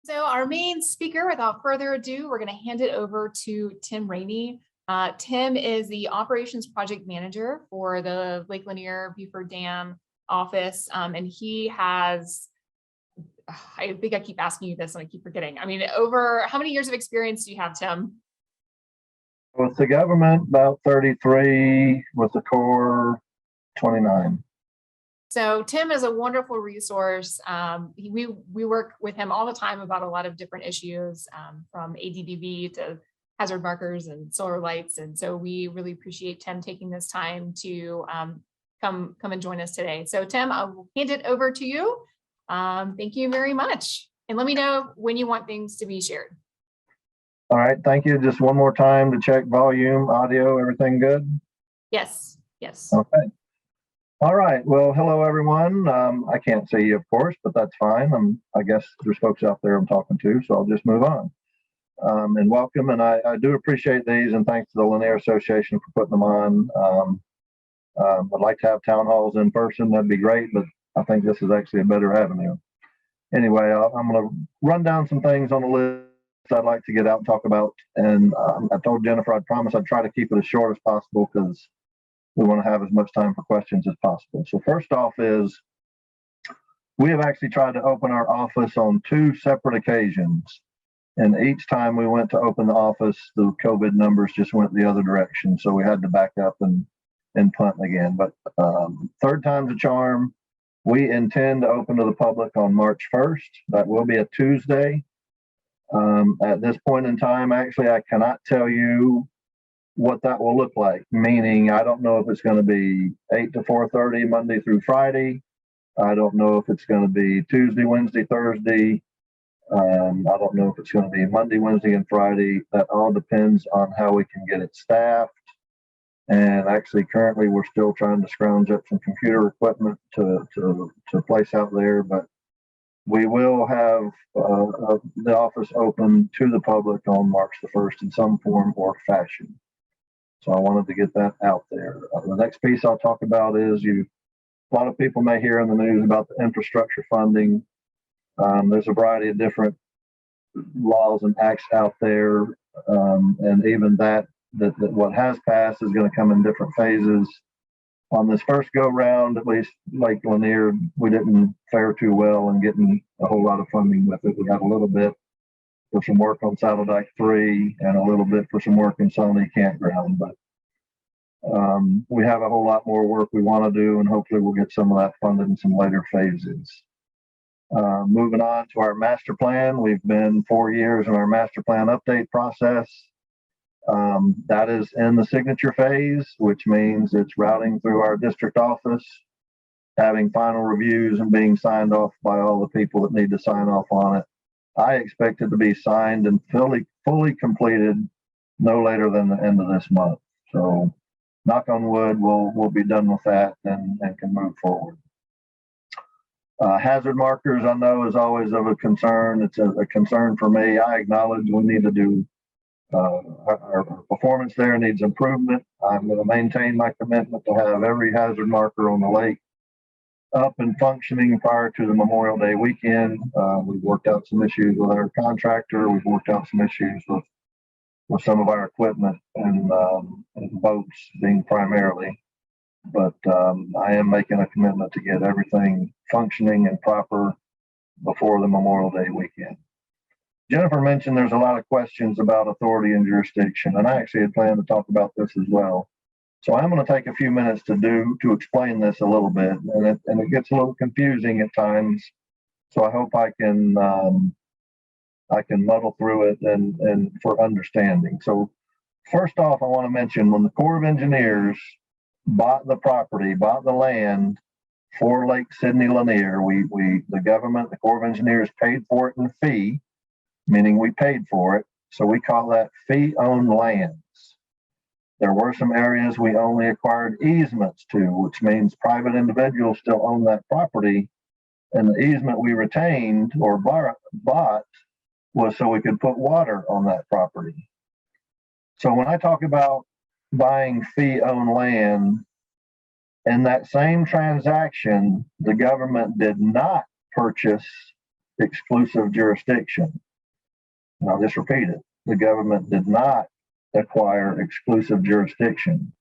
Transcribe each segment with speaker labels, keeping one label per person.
Speaker 1: So our main speaker, without further ado, we're going to hand it over to Tim Rainey. Tim is the operations project manager for the Lake Lanier Buford Dam office. And he has, I think I keep asking you this and I keep forgetting. I mean, over how many years of experience do you have, Tim?
Speaker 2: With the government, about 33, with the Corps, 29.
Speaker 1: So Tim is a wonderful resource. We work with him all the time about a lot of different issues, from ADDV to hazard markers and solar lights. And so we really appreciate Tim taking this time to come and join us today. So Tim, I'll hand it over to you. Thank you very much. And let me know when you want things to be shared.
Speaker 2: All right, thank you. Just one more time to check volume, audio, everything good?
Speaker 1: Yes, yes.
Speaker 2: Okay. All right, well, hello everyone. I can't see you, of course, but that's fine. I guess there's folks out there I'm talking to, so I'll just move on. And welcome, and I do appreciate these, and thanks to the Lanier Association for putting them on. I'd like to have town halls in person, that'd be great, but I think this is actually a better avenue. Anyway, I'm going to run down some things on the list I'd like to get out and talk about. And I told Jennifer I'd promise I'd try to keep it as short as possible because we want to have as much time for questions as possible. So first off is we have actually tried to open our office on 2 separate occasions. And each time we went to open the office, the COVID numbers just went the other direction. So we had to back up and punt again. But third time's a charm. We intend to open to the public on March 1st. That will be a Tuesday. At this point in time, actually, I cannot tell you what that will look like, meaning I don't know if it's going to be 8 to 4:30 Monday through Friday. I don't know if it's going to be Tuesday, Wednesday, Thursday. I don't know if it's going to be Monday, Wednesday, and Friday. That all depends on how we can get it staffed. And actually, currently, we're still trying to scrounge up some computer equipment to place out there, but we will have the office open to the public on March the 1st in some form or fashion. So I wanted to get that out there. The next piece I'll talk about is a lot of people may hear in the news about the infrastructure funding. There's a variety of different laws and acts out there. And even that what has passed is going to come in different phases. On this first go round, at least Lake Lanier, we didn't fare too well in getting a whole lot of funding with it. We had a little bit for some work on Saddledyke 3 and a little bit for some work in Sony Campground, but we have a whole lot more work we want to do, and hopefully we'll get some of that funded in some later phases. Moving on to our master plan, we've been 4 years in our master plan update process. That is in the signature phase, which means it's routing through our district office, having final reviews and being signed off by all the people that need to sign off on it. I expect it to be signed and fully completed no later than the end of this month. So knock on wood, we'll be done with that and can move forward. Hazard markers, I know, is always of a concern. It's a concern for me. I acknowledge we need to do our performance there needs improvement. I'm going to maintain my commitment to have every hazard marker on the lake up and functioning prior to the Memorial Day weekend. We've worked out some issues with our contractor. We've worked out some issues with some of our equipment and boats being primarily. But I am making a commitment to get everything functioning and proper before the Memorial Day weekend. Jennifer mentioned there's a lot of questions about authority and jurisdiction, and I actually had planned to talk about this as well. So I'm going to take a few minutes to explain this a little bit, and it gets a little confusing at times. So I hope I can muddle through it and for understanding. So first off, I want to mention when the Corps of Engineers bought the land for Lake Sidney Lanier, the government, the Corps of Engineers paid for it in fee, meaning we paid for it. So we call that fee-owned lands. There were some areas we only acquired easements to, which means private individuals still own that property. And the easement we retained or bought was so we could put water on that property. So when I talk about buying fee-owned land, in that same transaction, the government did not purchase exclusive jurisdiction. And I'll just repeat it. The government did not acquire exclusive jurisdiction.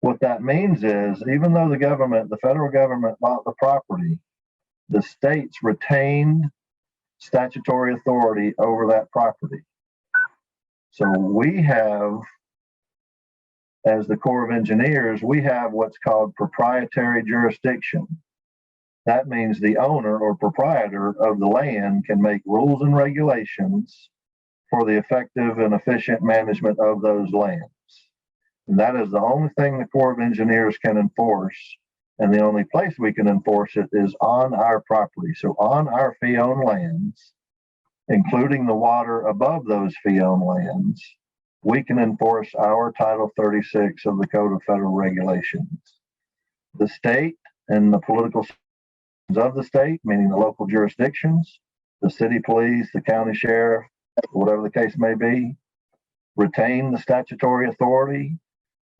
Speaker 2: What that means is, even though the federal government bought the property, the states retained statutory authority over that property. So we have, as the Corps of Engineers, we have what's called proprietary jurisdiction. That means the owner or proprietor of the land can make rules and regulations for the effective and efficient management of those lands. And that is the only thing the Corps of Engineers can enforce. And the only place we can enforce it is on our property. So on our fee-owned lands, including the water above those fee-owned lands, we can enforce our Title 36 of the Code of Federal Regulations. The state and the political of the state, meaning the local jurisdictions, the city police, the county sheriff, whatever the case may be, retain the statutory authority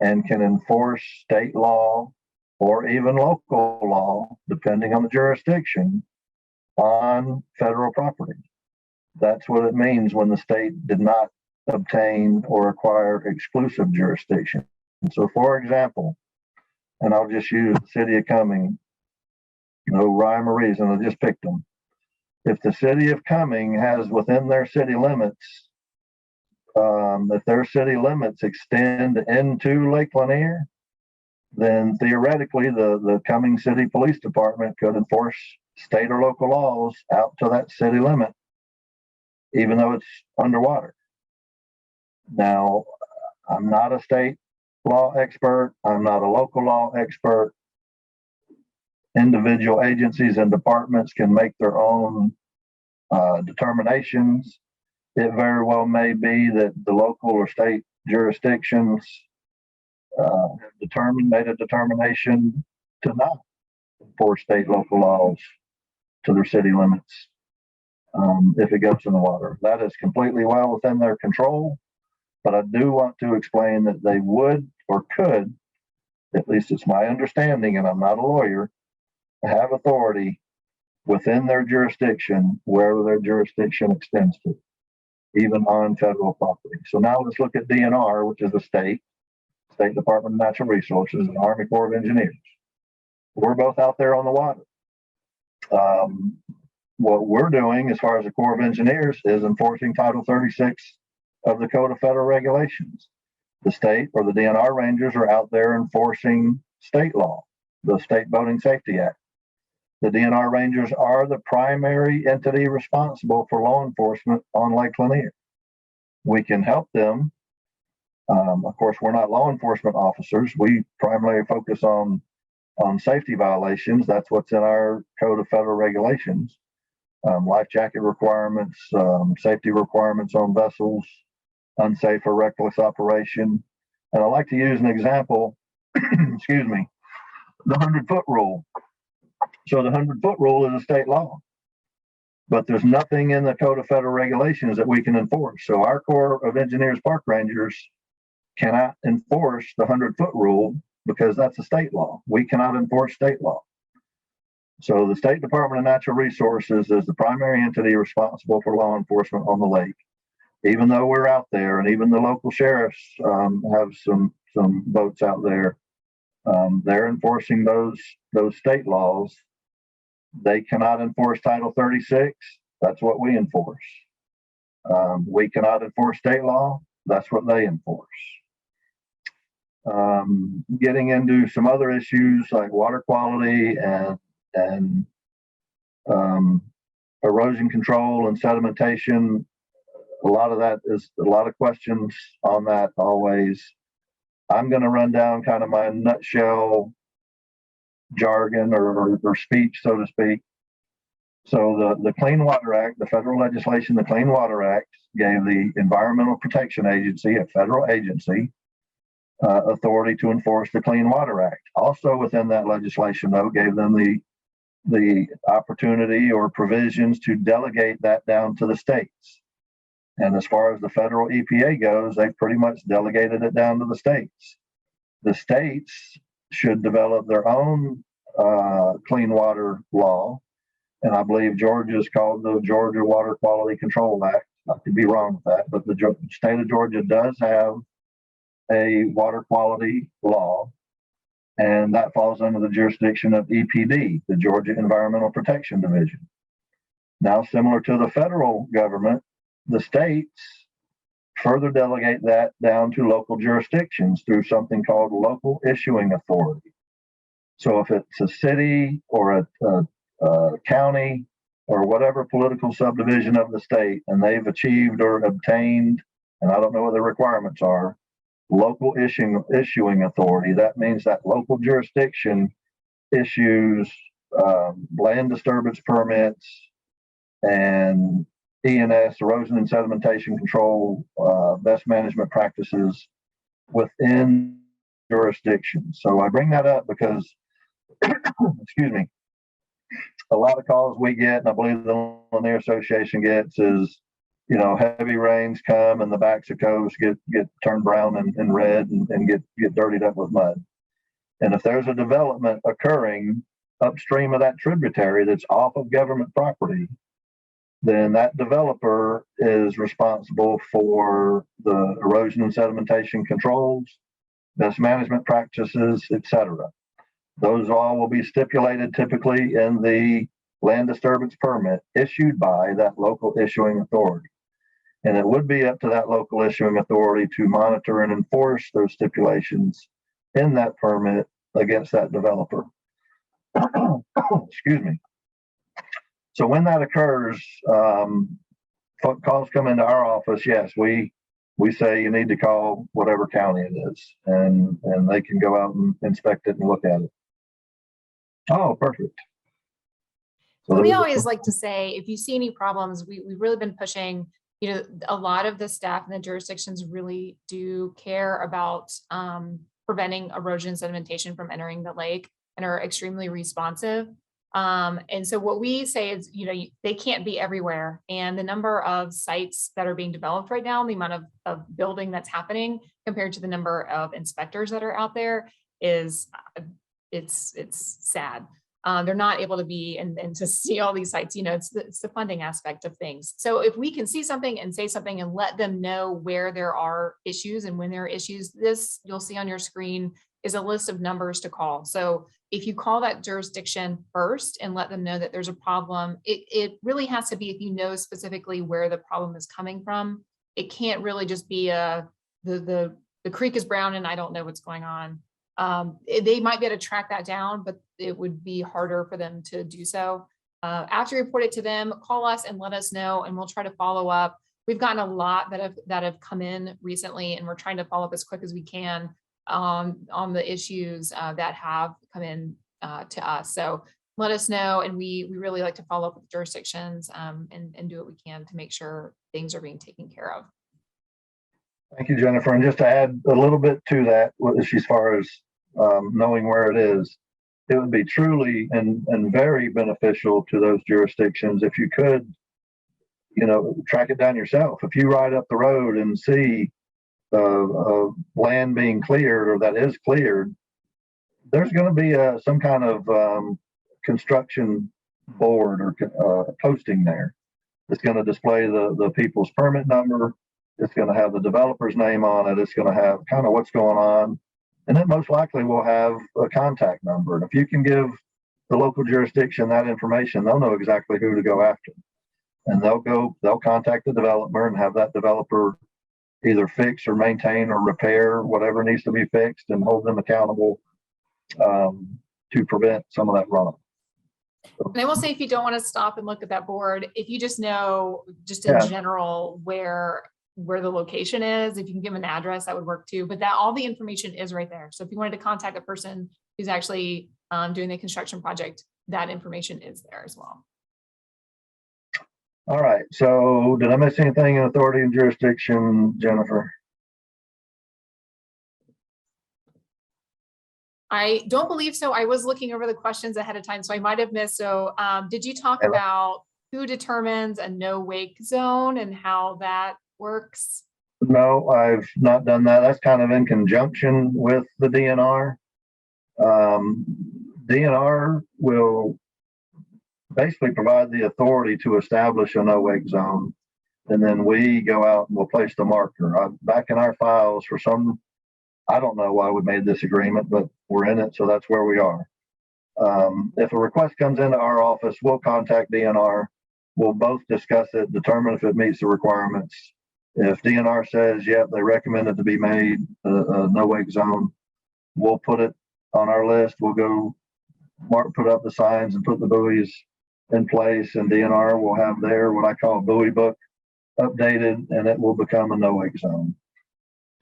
Speaker 2: and can enforce state law or even local law, depending on the jurisdiction, on federal property. That's what it means when the state did not obtain or acquire exclusive jurisdiction. And so, for example, and I'll just use the city of Cumming, no rhyme or reason, I just picked them. If the city of Cumming has within their city limits, if their city limits extend into Lake Lanier, then theoretically the Cumming City Police Department could enforce state or local laws out to that city limit, even though it's underwater. Now, I'm not a state law expert. I'm not a local law expert. Individual agencies and departments can make their own determinations. It very well may be that the local or state jurisdictions have made a determination to not enforce state local laws to their city limits if it goes in the water. That is completely well within their control, but I do want to explain that they would or could, at least it's my understanding, and I'm not a lawyer, have authority within their jurisdiction, wherever their jurisdiction extends to, even on federal property. So now let's look at DNR, which is the State Department of Natural Resources and Army Corps of Engineers. We're both out there on the water. What we're doing as far as the Corps of Engineers is enforcing Title 36 of the Code of Federal Regulations. The state or the DNR Rangers are out there enforcing state law, the State Boating Safety Act. The DNR Rangers are the primary entity responsible for law enforcement on Lake Lanier. We can help them. Of course, we're not law enforcement officers. We primarily focus on safety violations. That's what's in our Code of Federal Regulations. Life jacket requirements, safety requirements on vessels, unsafe or reckless operation. And I like to use an example, excuse me, the 100-foot rule. So the 100-foot rule is a state law, but there's nothing in the Code of Federal Regulations that we can enforce. So our Corps of Engineers Park Rangers cannot enforce the 100-foot rule because that's a state law. We cannot enforce state law. So the State Department of Natural Resources is the primary entity responsible for law enforcement on the lake. Even though we're out there, and even the local sheriffs have some boats out there, they're enforcing those state laws. They cannot enforce Title 36. That's what we enforce. We cannot enforce state law. That's what they enforce. Getting into some other issues like water quality and erosion control and sedimentation, a lot of that is a lot of questions on that always. I'm going to run down kind of my nutshell jargon or speech, so to speak. So the Clean Water Act, the federal legislation, the Clean Water Act gave the Environmental Protection Agency, a federal agency, authority to enforce the Clean Water Act. Also within that legislation, though, gave them the opportunity or provisions to delegate that down to the states. And as far as the federal EPA goes, they've pretty much delegated it down to the states. The states should develop their own clean water law and I believe Georgia is called the Georgia Water Quality Control Act. I could be wrong with that, but the state of Georgia does have a water quality law, and that falls under the jurisdiction of EPD, the Georgia Environmental Protection Division. Now, similar to the federal government, the states further delegate that down to local jurisdictions through something called local issuing authority. So if it's a city or a county or whatever political subdivision of the state, and they've achieved or obtained, and I don't know what the requirements are, local issuing authority, that means that local jurisdiction issues land disturbance permits and ENS, erosion and sedimentation control, best management practices within jurisdiction. So I bring that up because, excuse me, a lot of calls we get, and I believe the Lanier Association gets, is, you know, heavy rains come and the backs of coves get turned brown and red and get dirtied up with mud. And if there's a development occurring upstream of that tributary that's off of government property, then that developer is responsible for the erosion and sedimentation controls, best management practices, etc. Those all will be stipulated typically in the land disturbance permit issued by that local issuing authority. And it would be up to that local issuing authority to monitor and enforce those stipulations in that permit against that developer. Excuse me. So when that occurs, calls come into our office. Yes, we say you need to call whatever county it is, and they can go out and inspect it and look at it. Oh, perfect.
Speaker 1: So we always like to say, if you see any problems, we've really been pushing, you know, a lot of the staff in the jurisdictions really do care about preventing erosion and sedimentation from entering the lake and are extremely responsive. And so what we say is, you know, they can't be everywhere. And the number of sites that are being developed right now, the amount of building that's happening compared to the number of inspectors that are out there is, it's sad. They're not able to be and to see all these sites, you know, it's the funding aspect of things. So if we can see something and say something and let them know where there are issues and when there are issues, this you'll see on your screen is a list of numbers to call. So if you call that jurisdiction first and let them know that there's a problem, it really has to be if you know specifically where the problem is coming from. It can't really just be the creek is brown and I don't know what's going on. They might be able to track that down, but it would be harder for them to do so. After you report it to them, call us and let us know, and we'll try to follow up. We've gotten a lot that have come in recently, and we're trying to follow up as quick as we can on the issues that have come in to us. So let us know, and we really like to follow up with jurisdictions and do what we can to make sure things are being taken care of.
Speaker 2: Thank you, Jennifer. And just to add a little bit to that, as far as knowing where it is, it would be truly and very beneficial to those jurisdictions if you could, you know, track it down yourself. If you ride up the road and see land being cleared or that is cleared, there's going to be some kind of construction board or posting there. It's going to display the people's permit number. It's going to have the developer's name on it. It's going to have kind of what's going on. And it most likely will have a contact number. And if you can give the local jurisdiction that information, they'll know exactly who to go after. And they'll contact the developer and have that developer either fix or maintain or repair whatever needs to be fixed and hold them accountable to prevent some of that runoff.
Speaker 1: And I will say, if you don't want to stop and look at that board, if you just know, just in general, where the location is, if you can give an address, that would work too. But that all the information is right there. So if you wanted to contact a person who's actually doing the construction project, that information is there as well.
Speaker 2: All right. So did I miss anything in authority and jurisdiction, Jennifer?
Speaker 1: I don't believe so. I was looking over the questions ahead of time, so I might have missed. So did you talk about who determines a no wake zone and how that works?
Speaker 2: No, I've not done that. That's kind of in conjunction with the DNR. DNR will basically provide the authority to establish a no-wake zone. And then we go out and we'll place the marker. Back in our files for some, I don't know why we made this agreement, but we're in it, so that's where we are. If a request comes into our office, we'll contact DNR. We'll both discuss it, determine if it meets the requirements. If DNR says, yep, they recommend it to be made a no-wake zone, we'll put it on our list. We'll go put up the signs and put the buoys in place, and DNR will have their, what I call, buoy book updated, and it will become a no-wake zone.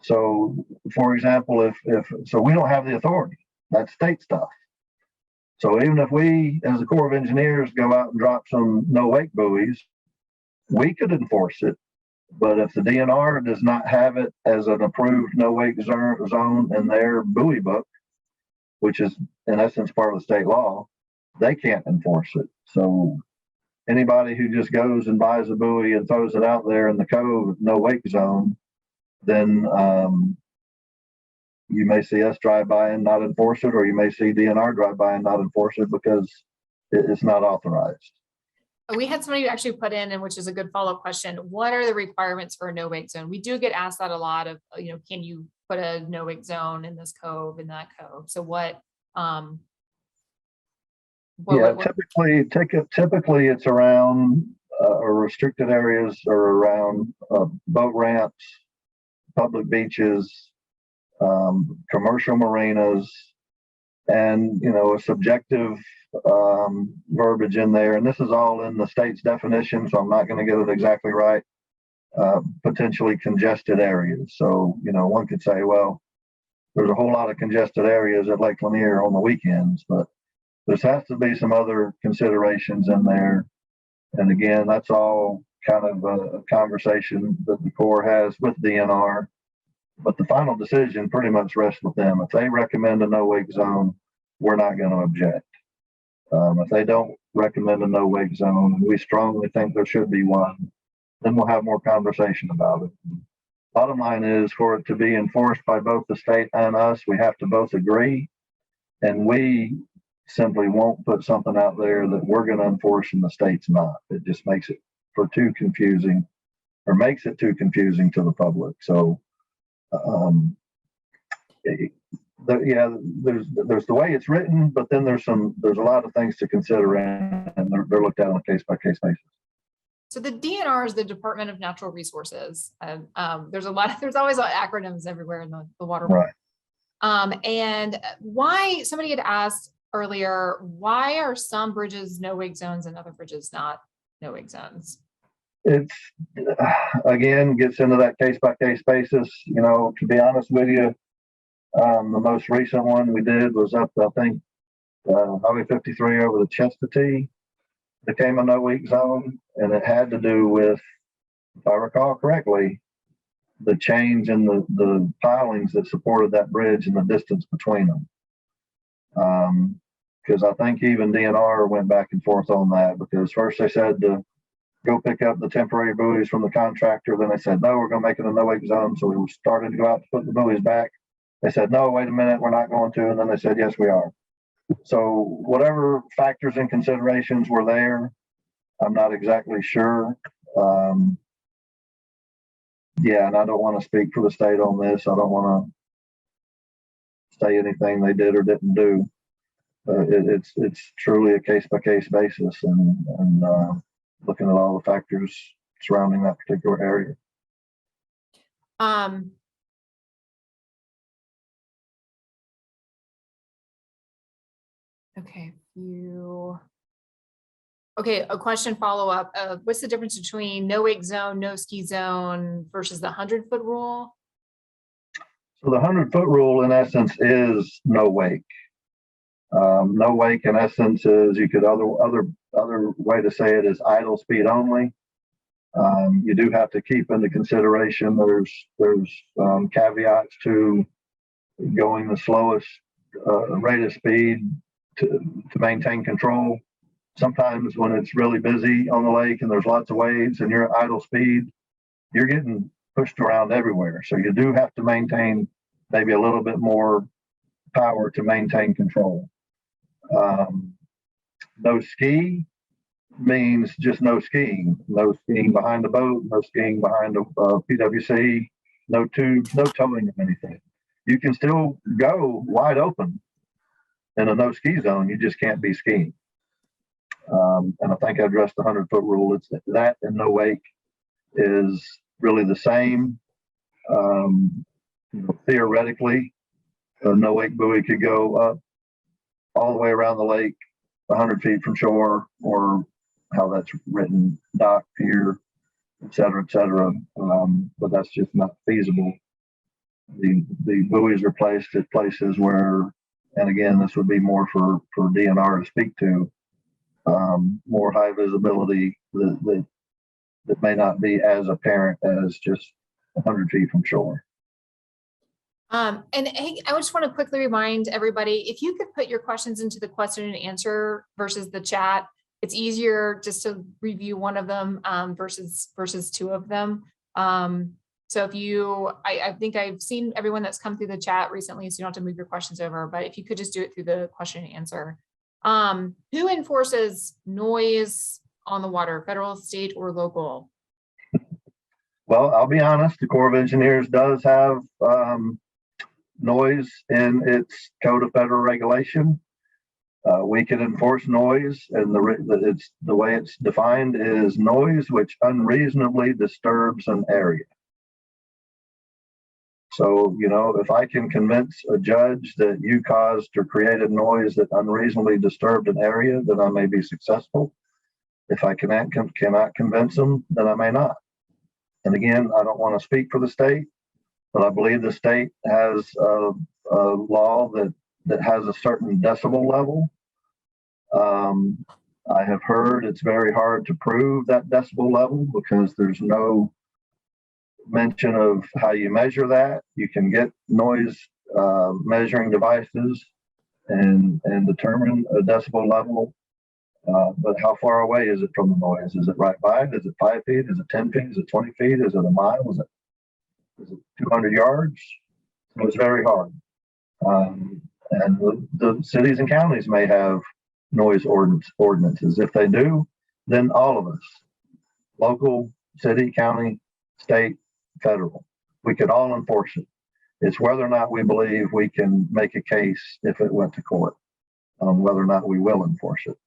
Speaker 2: So, for example, if so, we don't have the authority. That's state stuff. So even if we, as the Corps of Engineers, go out and drop some no-wake buoys, we could enforce it. But if the DNR does not have it as an approved no-wake zone in their buoy book, which is in essence part of the state law, they can't enforce it. So anybody who just goes and buys a buoy and throws it out there in the Cove no-wake zone, then you may see us drive by and not enforce it, or you may see DNR drive by and not enforce it because it's not authorized.
Speaker 1: We had somebody actually put in, and which is a good follow-up question, what are the requirements for a no-wake zone? We do get asked that a lot of, can you put a no-wake zone in this cove, in that cove? So
Speaker 2: typically it's around restricted areas or around boat ramps, public beaches, commercial marinas, and a subjective verbiage in there. And this is all in the state's definition, so I'm not going to get it exactly right. Potentially congested areas. So one could say, well, there's a whole lot of congested areas at Lake Lanier on the weekends, but there has to be some other considerations in there. And again, that's all kind of a conversation that the Corps has with DNR. But the final decision pretty much rests with them. If they recommend a no-wake zone, we're not going to object. If they don't recommend a no-wake zone, and we strongly think there should be one, then we'll have more conversation about it. Bottom line is, for it to be enforced by both the state and us, we have to both agree. And we simply won't put something out there that we're going to enforce and the state's not. It just makes it too confusing to the public. So there's the way it's written, but then there's a lot of things to consider, and they're looked at on a case-by-case basis.
Speaker 1: So the DNR is the Department of Natural Resources. There's always acronyms everywhere in the water.
Speaker 2: Right.
Speaker 1: And why, somebody had asked earlier, why are some bridges no-wake zones and other bridges not no-wake zones?
Speaker 2: It's again gets into that case-by-case basis. To be honest with you, the most recent one we did was up, I think, Highway 53 over the Chestatee. Became a no-wake zone, and it had to do with, if I recall correctly, the change in the pilings that supported that bridge and the distance between them. Because I think even DNR went back and forth on that, because first they said to go pick up the temporary buoys from the contractor. Then they said, no, we're going to make it a no-wake zone. So we started to go out to put the buoys back. They said, no, wait a minute, we're not going to. And then they said, yes, we are. So whatever factors and considerations were there, I'm not exactly sure. And I don't want to speak for the state on this. I don't want to say anything they did or didn't do. It's truly a case-by-case basis, and looking at all the factors surrounding that particular area.
Speaker 1: A question follow-up. What's the difference between no-wake zone, no ski zone versus the 100-foot rule?
Speaker 2: So the 100-foot rule, in essence, is no wake. No wake, in essence, is, you could other way to say it is idle speed only. You do have to keep into consideration there's caveats to going the slowest rate of speed to maintain control. Sometimes when it's really busy on the lake and there's lots of waves and you're at idle speed, you're getting pushed around everywhere. So you do have to maintain maybe a little bit more power to maintain control. No ski, means just no skiing, no skiing behind the boat, no skiing behind the PWC, no tubes, no towing of anything. You can still go wide open in a no ski zone. You just can't be skiing. And I think I addressed the 100-foot rule. It's that and no wake is really the same. Theoretically, a no wake buoy could go up all the way around the lake, 100 feet from shore, or how that's written, dock, pier, et cetera, et cetera. But that's just not feasible. The buoys are placed at places where, and again, this would be more for DNR to speak to, more high visibility that may not be as apparent as just 100 feet from shore.
Speaker 1: And hey, I just want to quickly remind everybody, if you could put your questions into the question and answer versus the chat, it's easier just to review one of them versus two of them. So if you, I think I've seen everyone that's come through the chat recently, so you don't have to move your questions over, but if you could just do it through the question and answer. Who enforces noise on the water, federal, state, or local?
Speaker 2: Well, I'll be honest, the Corps of Engineers does have noise in its code of federal regulation. We can enforce noise, and the way it's defined is noise which unreasonably disturbs an area. So, if I can convince a judge that you caused or created noise that unreasonably disturbed an area, then I may be successful. If I cannot convince them, then I may not. And again, I don't want to speak for the state, but I believe the state has a law that has a certain decibel level. I have heard it's very hard to prove that decibel level because there's no mention of how you measure that. You can get noise measuring devices and determine a decibel level, but how far away is it from the noise? Is it right by it? Is it 5 feet? Is it 10 feet? Is it 20 feet? Is it a mile? Is it 200 yards? So it's very hard. And the cities and counties may have noise ordinances. If they do, then all of us, local, city, county, state, federal, we could all enforce it. It's whether or not we believe we can make a case if it went to court on whether or not we will enforce it.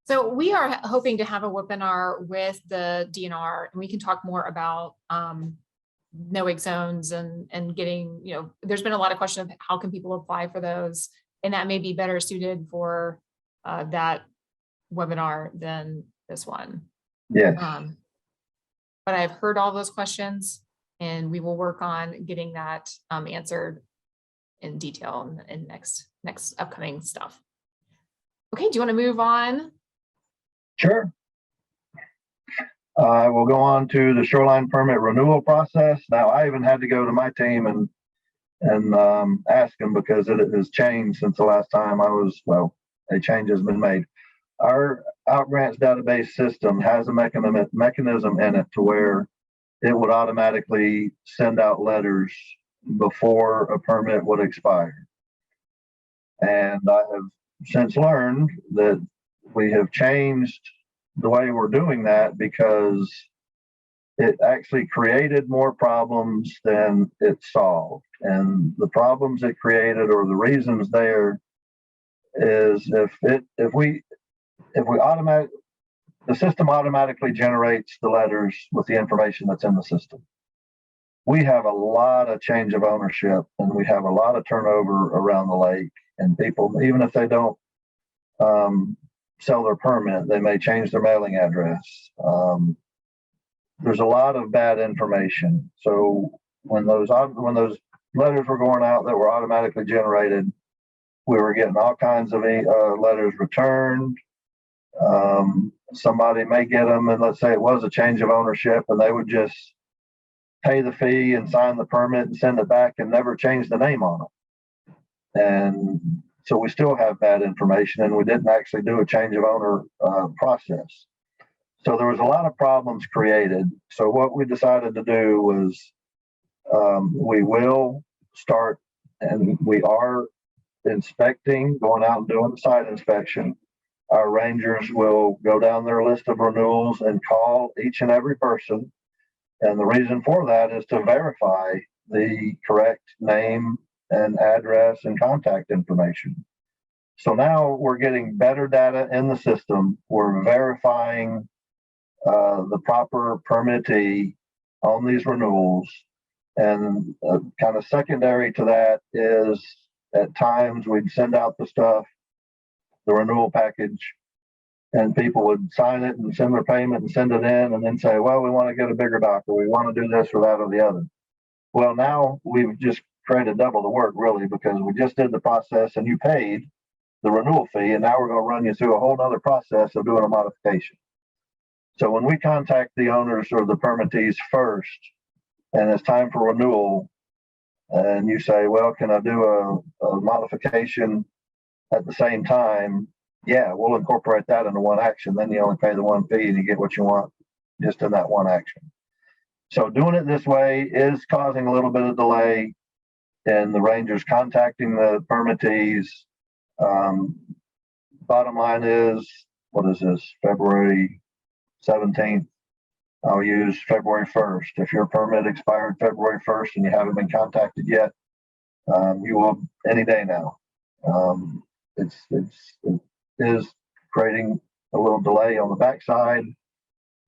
Speaker 1: So we are hoping to have a webinar with the DNR, and we can talk more about no-wake zones and getting, there's been a lot of questions of how can people apply for those, and that may be better suited for that webinar than this one.
Speaker 2: Yes.
Speaker 1: But I've heard all those questions, and we will work on getting that answered in detail in next upcoming stuff. Okay, do you want to move on?
Speaker 2: Sure. We'll go on to the shoreline permit renewal process. Now, I even had to go to my team and ask them because it has changed since the last time a change has been made. Our outgrants database system has a mechanism in it to where it would automatically send out letters before a permit would expire. And I have since learned that we have changed the way we're doing that because it actually created more problems than it solved. And the problems it created, or the reasons there, is the system automatically generates the letters with the information that's in the system. We have a lot of change of ownership, and we have a lot of turnover around the lake, and people, even if they don't sell their permit, they may change their mailing address. There's a lot of bad information. So when those letters were going out that were automatically generated, we were getting all kinds of letters returned. Somebody may get them, and let's say it was a change of ownership, and they would just pay the fee and sign the permit and send it back and never change the name on it. And so we still have bad information, and we didn't actually do a change of owner process. So there was a lot of problems created. So what we decided to do was we will start, and we are inspecting, going out and doing the site inspection our rangers will go down their list of renewals and call each and every person. And the reason for that is to verify the correct name and address and contact information. So now we're getting better data in the system. We're verifying the proper permittee on these renewals. And kind of secondary to that is at times we'd send out the stuff, the renewal package, and people would sign it and send their payment and send it in and then say, well, we want to get a bigger dock, or we want to do this or that or the other. Well, now we've just created double the work, really, because we just did the process and you paid the renewal fee, and now we're going to run you through a whole other process of doing a modification. So when we contact the owners or the permittees first, and it's time for renewal, and you say, well, can I do a modification at the same time? Yeah, we'll incorporate that into one action. Then you only pay the one fee and you get what you want just in that one action. So doing it this way is causing a little bit of delay in the rangers contacting the permittees. Bottom line is, what is this, February 17th? I'll use February 1st. If your permit expired February 1st and you haven't been contacted yet, you will any day now. It is creating a little delay on the backside,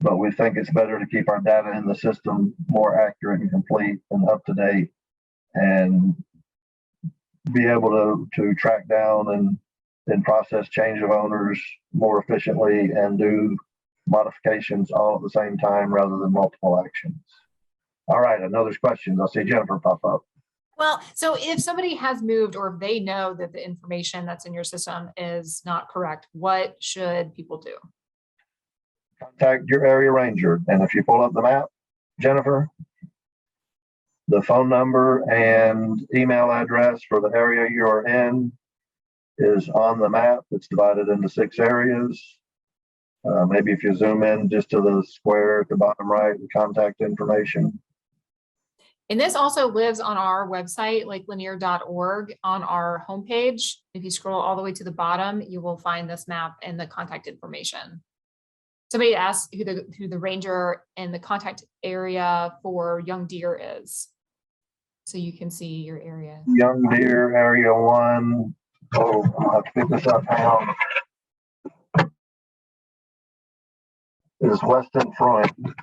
Speaker 2: but we think it's better to keep our data in the system more accurate and complete and up to date, and be able to track down and process change of owners more efficiently and do modifications all at the same time rather than multiple actions. All right, another question. I see Jennifer pop up.
Speaker 1: Well, so if somebody has moved or if they know that the information that's in your system is not correct, what should people do?
Speaker 2: Contact your area ranger. And if you pull up the map, Jennifer, the phone number and email address for the area you're in is on the map. It's divided into 6 areas. Maybe if you zoom in just to the square at the bottom right, the contact information.
Speaker 1: And this also lives on our website, like Lanier.org, on our homepage. If you scroll all the way to the bottom, you will find this map and the contact information. Somebody asked who the ranger and the contact area for Young Deer is. So you can see your area.
Speaker 2: Young Deer, Area 1. Oh, I'll have to pick this up now. Is Weston Freund.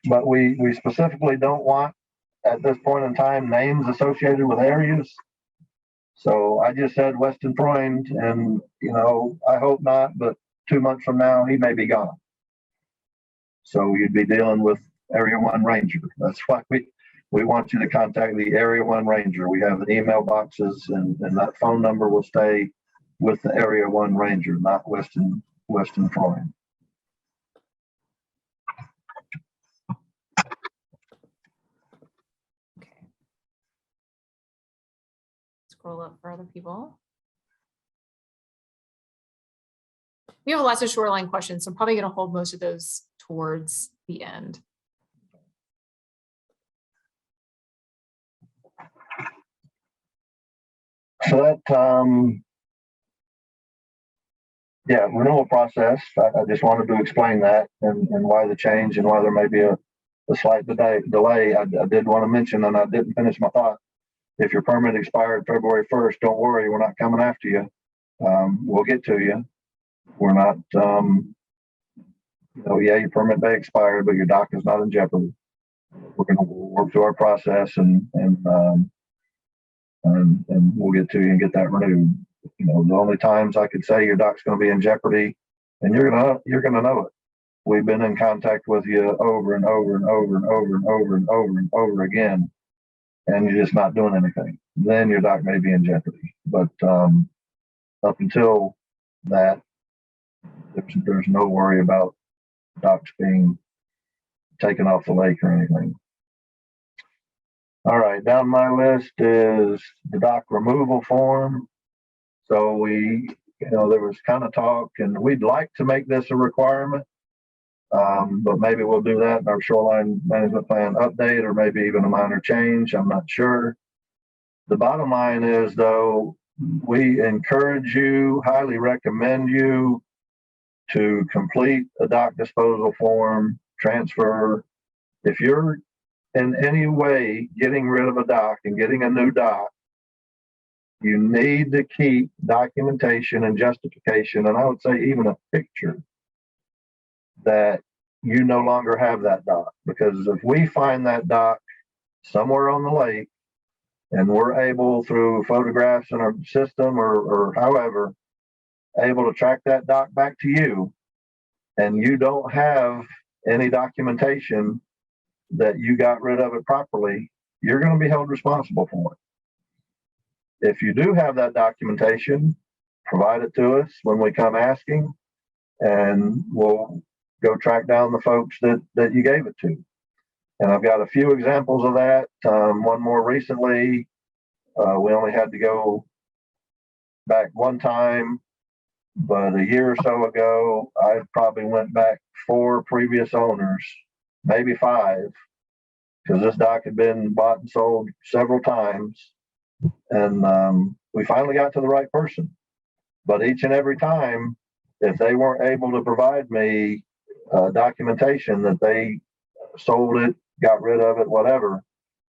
Speaker 2: But we specifically don't want, at this point in time, names associated with areas. So I just said Weston Freund, and I hope not, but 2 months from now, he may be gone. So you'd be dealing with Area 1 Ranger. That's why we want you to contact the Area 1 Ranger. We have the email boxes, and that phone number will stay with the Area 1 Ranger, not Weston Freund.
Speaker 1: Scroll up for other people. We have lots of shoreline questions, so I'm probably going to hold most of those towards the end.
Speaker 2: So that, renewal process, I just wanted to explain that and why the change and why there may be a slight delay. I did want to mention, and I didn't finish my thought. If your permit expired February 1st, don't worry, we're not coming after you. We'll get to you. We're not, your permit may expire, but your dock is not in jeopardy. We're going to work through our process and we'll get to you and get that renewed. The only times I could say your dock's going to be in jeopardy, and you're gonna know it. We've been in contact with you over and over and over and over and over and over and over again, and you're just not doing anything. Then your dock may be in jeopardy. But up until that, there's no worry about docks being taken off the lake or anything. All right, down my list is the dock removal form. So there was kind of talk, and we'd like to make this a requirement, but maybe we'll do that in our shoreline management plan update, or maybe even a minor change. I'm not sure. The bottom line is, though, we encourage you, highly recommend you to complete a dock disposal form, transfer. If you're in any way getting rid of a dock and getting a new dock, you need to keep documentation and justification, and I would say even a picture that you no longer have that dock. Because if we find that dock somewhere on the lake and we're able through photographs in our system or however, able to track that dock back to you, and you don't have any documentation that you got rid of it properly, you're going to be held responsible for it. If you do have that documentation, provide it to us when we come asking, and we'll go track down the folks that you gave it to. And I've got a few examples of that. One more recently, we only had to go back one time, but a year or so ago, I probably went back 4 previous owners, maybe 5, because this dock had been bought and sold several times. And we finally got to the right person. But each and every time, if they weren't able to provide me documentation that they sold it, got rid of it, whatever,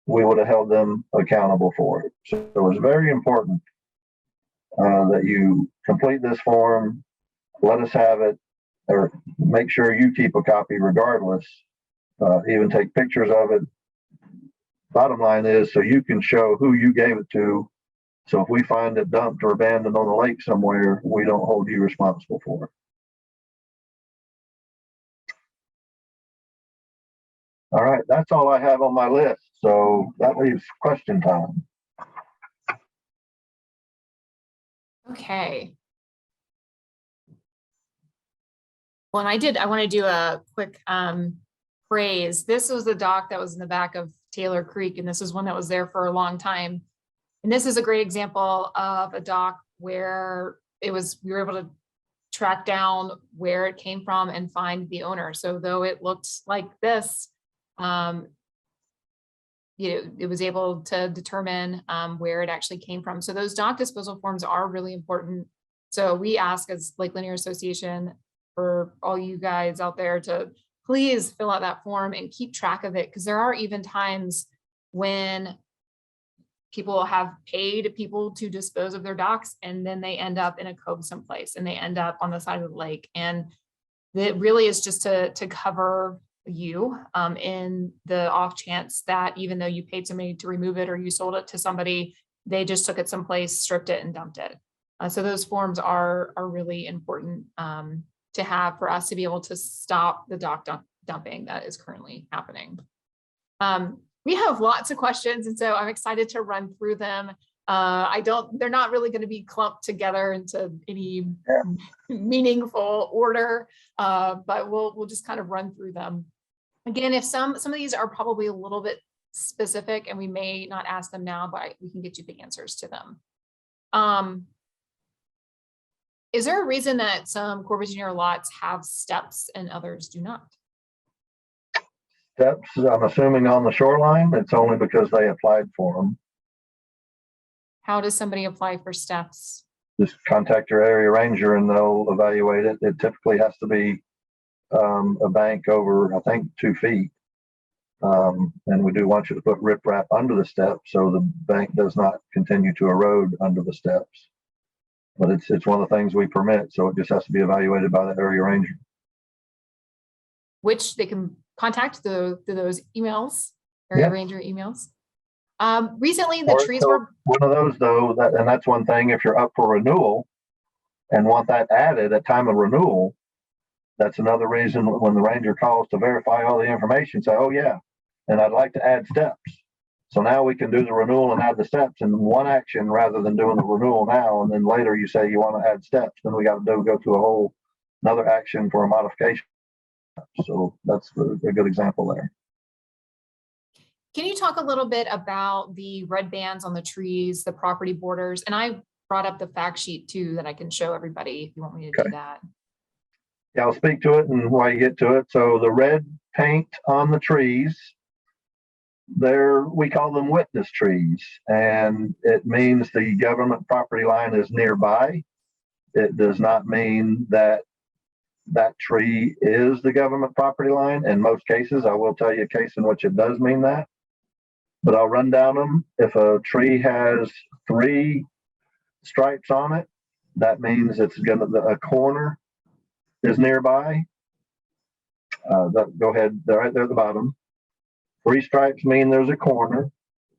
Speaker 2: we would have held them accountable for it. So it was very important that you complete this form, let us have it, or make sure you keep a copy regardless, even take pictures of it. Bottom line is so you can show who you gave it to. So if we find it dumped or abandoned on the lake somewhere, we don't hold you responsible for it. All right, that's all I have on my list. So that leaves question time.
Speaker 1: Okay. Well, and I want to do a quick praise. This was the dock that was in the back of Taylor Creek, and this is one that was there for a long time. And this is a great example of a dock where we were able to track down where it came from and find the owner. So though it looked like this, it was able to determine where it actually came from. So those dock disposal forms are really important. So we ask as Lake Lanier Association for all you guys out there to please fill out that form and keep track of it, because there are even times when people have paid people to dispose of their docks and then they end up in a cove someplace and they end up on the side of the lake. And it really is just to cover you in the off chance that even though you paid somebody to remove it or you sold it to somebody, they just took it someplace, stripped it and dumped it. So those forms are really important to have for us to be able to stop the dock dumping that is currently happening. We have lots of questions, and so I'm excited to run through them. They're not really going to be clumped together into any meaningful order, but we'll just kind of run through them. Again, if some of these are probably a little bit specific and we may not ask them now, but we can get you the answers to them. Is there a reason that some Corps of Engineer lots have steps and others do not?
Speaker 2: Steps, I'm assuming on the shoreline, it's only because they applied for them.
Speaker 1: How does somebody apply for steps?
Speaker 2: Just contact your area ranger and they'll evaluate it. It typically has to be a bank over, I think, 2 feet. And we do want you to put riprap under the steps so the bank does not continue to erode under the steps. But it's one of the things we permit, so it just has to be evaluated by the area ranger.
Speaker 1: Which they can contact through those emails, area ranger emails. Recently, the trees were
Speaker 2: one of those though, and that's one thing. If you're up for renewal and want that added at time of renewal, that's another reason when the ranger calls to verify all the information. Say, oh yeah, and I'd like to add steps. So now we can do the renewal and add the steps in one action rather than doing the renewal now. And then later you say you want to add steps, then we got to go to a whole another action for a modification. So that's a good example there.
Speaker 1: Can you talk a little bit about the red bands on the trees, the property borders? And I brought up the fact sheet too that I can show everybody if you want me to do that.
Speaker 2: Yeah, I'll speak to it and while you get to it. So the red paint on the trees we call them witness trees, and it means the government property line is nearby. It does not mean that that tree is the government property line. In most cases, I will tell you a case in which it does mean that, but I'll run down them. If a tree has 3 stripes on it, that means it's gonna, a corner is nearby. Go ahead, they're right there at the bottom. 3 stripes mean there's a corner,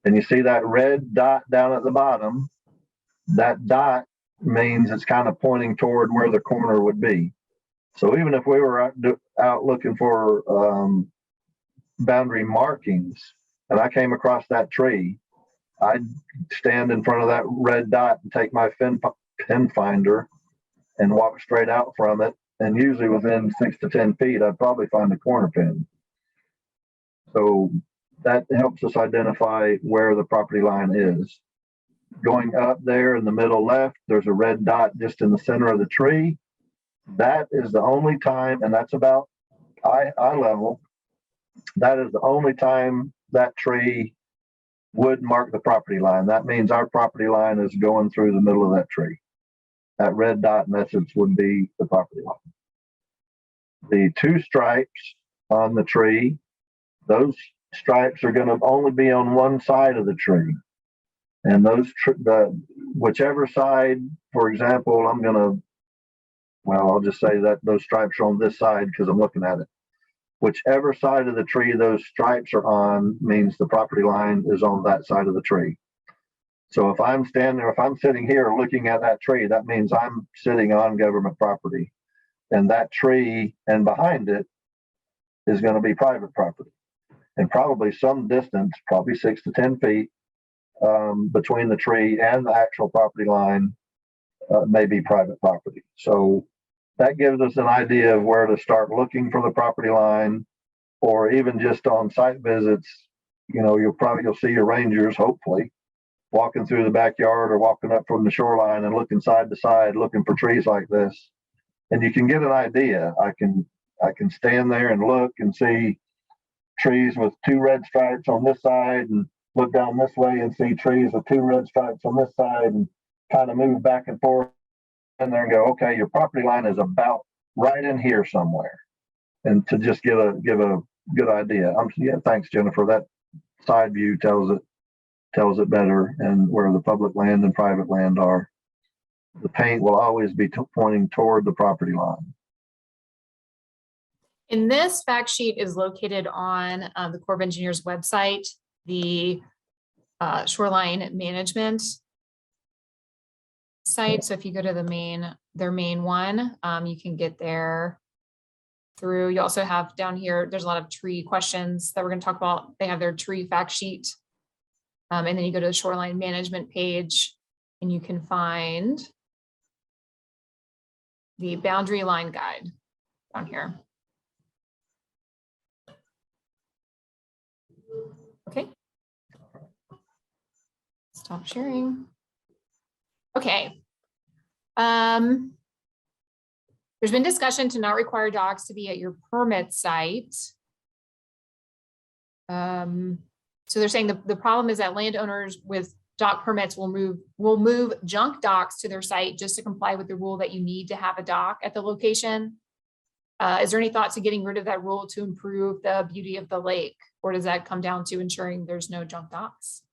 Speaker 2: and you see that red dot down at the bottom. That dot means it's kind of pointing toward where the corner would be. So even if we were out looking for boundary markings, and I came across that tree, I'd stand in front of that red dot and take my pin finder and walk straight out from it. And usually within 6 to 10 feet, I'd probably find a corner pin. So that helps us identify where the property line is. Going up there in the middle left, there's a red dot just in the center of the tree. That is the only time, and that's about eye level, that is the only time that tree would mark the property line. That means our property line is going through the middle of that tree. That red dot in essence would be the property line. The 2 stripes on the tree, those stripes are going to only be on one side of the tree. And those, whichever side, for example, I'll just say that those stripes are on this side because I'm looking at it. Whichever side of the tree those stripes are on means the property line is on that side of the tree. So if I'm sitting here looking at that tree, that means I'm sitting on government property. And that tree and behind it is going to be private property. And probably some distance, probably 6 to 10 feet between the tree and the actual property line may be private property. So that gives us an idea of where to start looking for the property line, or even just on site visits. You'll see your rangers, hopefully, walking through the backyard or walking up from the shoreline and looking side to side, looking for trees like this. And you can get an idea. I can stand there and look and see trees with 2 red stripes on this side, and look down this way and see trees with 2 red stripes on this side, and kind of move back and forth in there and go, okay, your property line is about right in here somewhere. And to just give a good idea. Thanks, Jennifer. That side view tells it better, and where the public land and private land are. The paint will always be pointing toward the property line.
Speaker 1: And this fact sheet is located on the Corps of Engineers website, the Shoreline Management site. So if you go to their main one, you can get there through. You also have down here, there's a lot of tree questions that we're going to talk about. They have their tree fact sheet. And then you go to the Shoreline Management page and you can find the boundary line guide down here. Okay. Stop sharing. Okay. There's been discussion to not require docks to be at your permit site. So they're saying the problem is that landowners with dock permits will move junk docks to their site just to comply with the rule that you need to have a dock at the location. Is there any thought to getting rid of that rule to improve the beauty of the lake, or does that come down to ensuring there's no junk docks?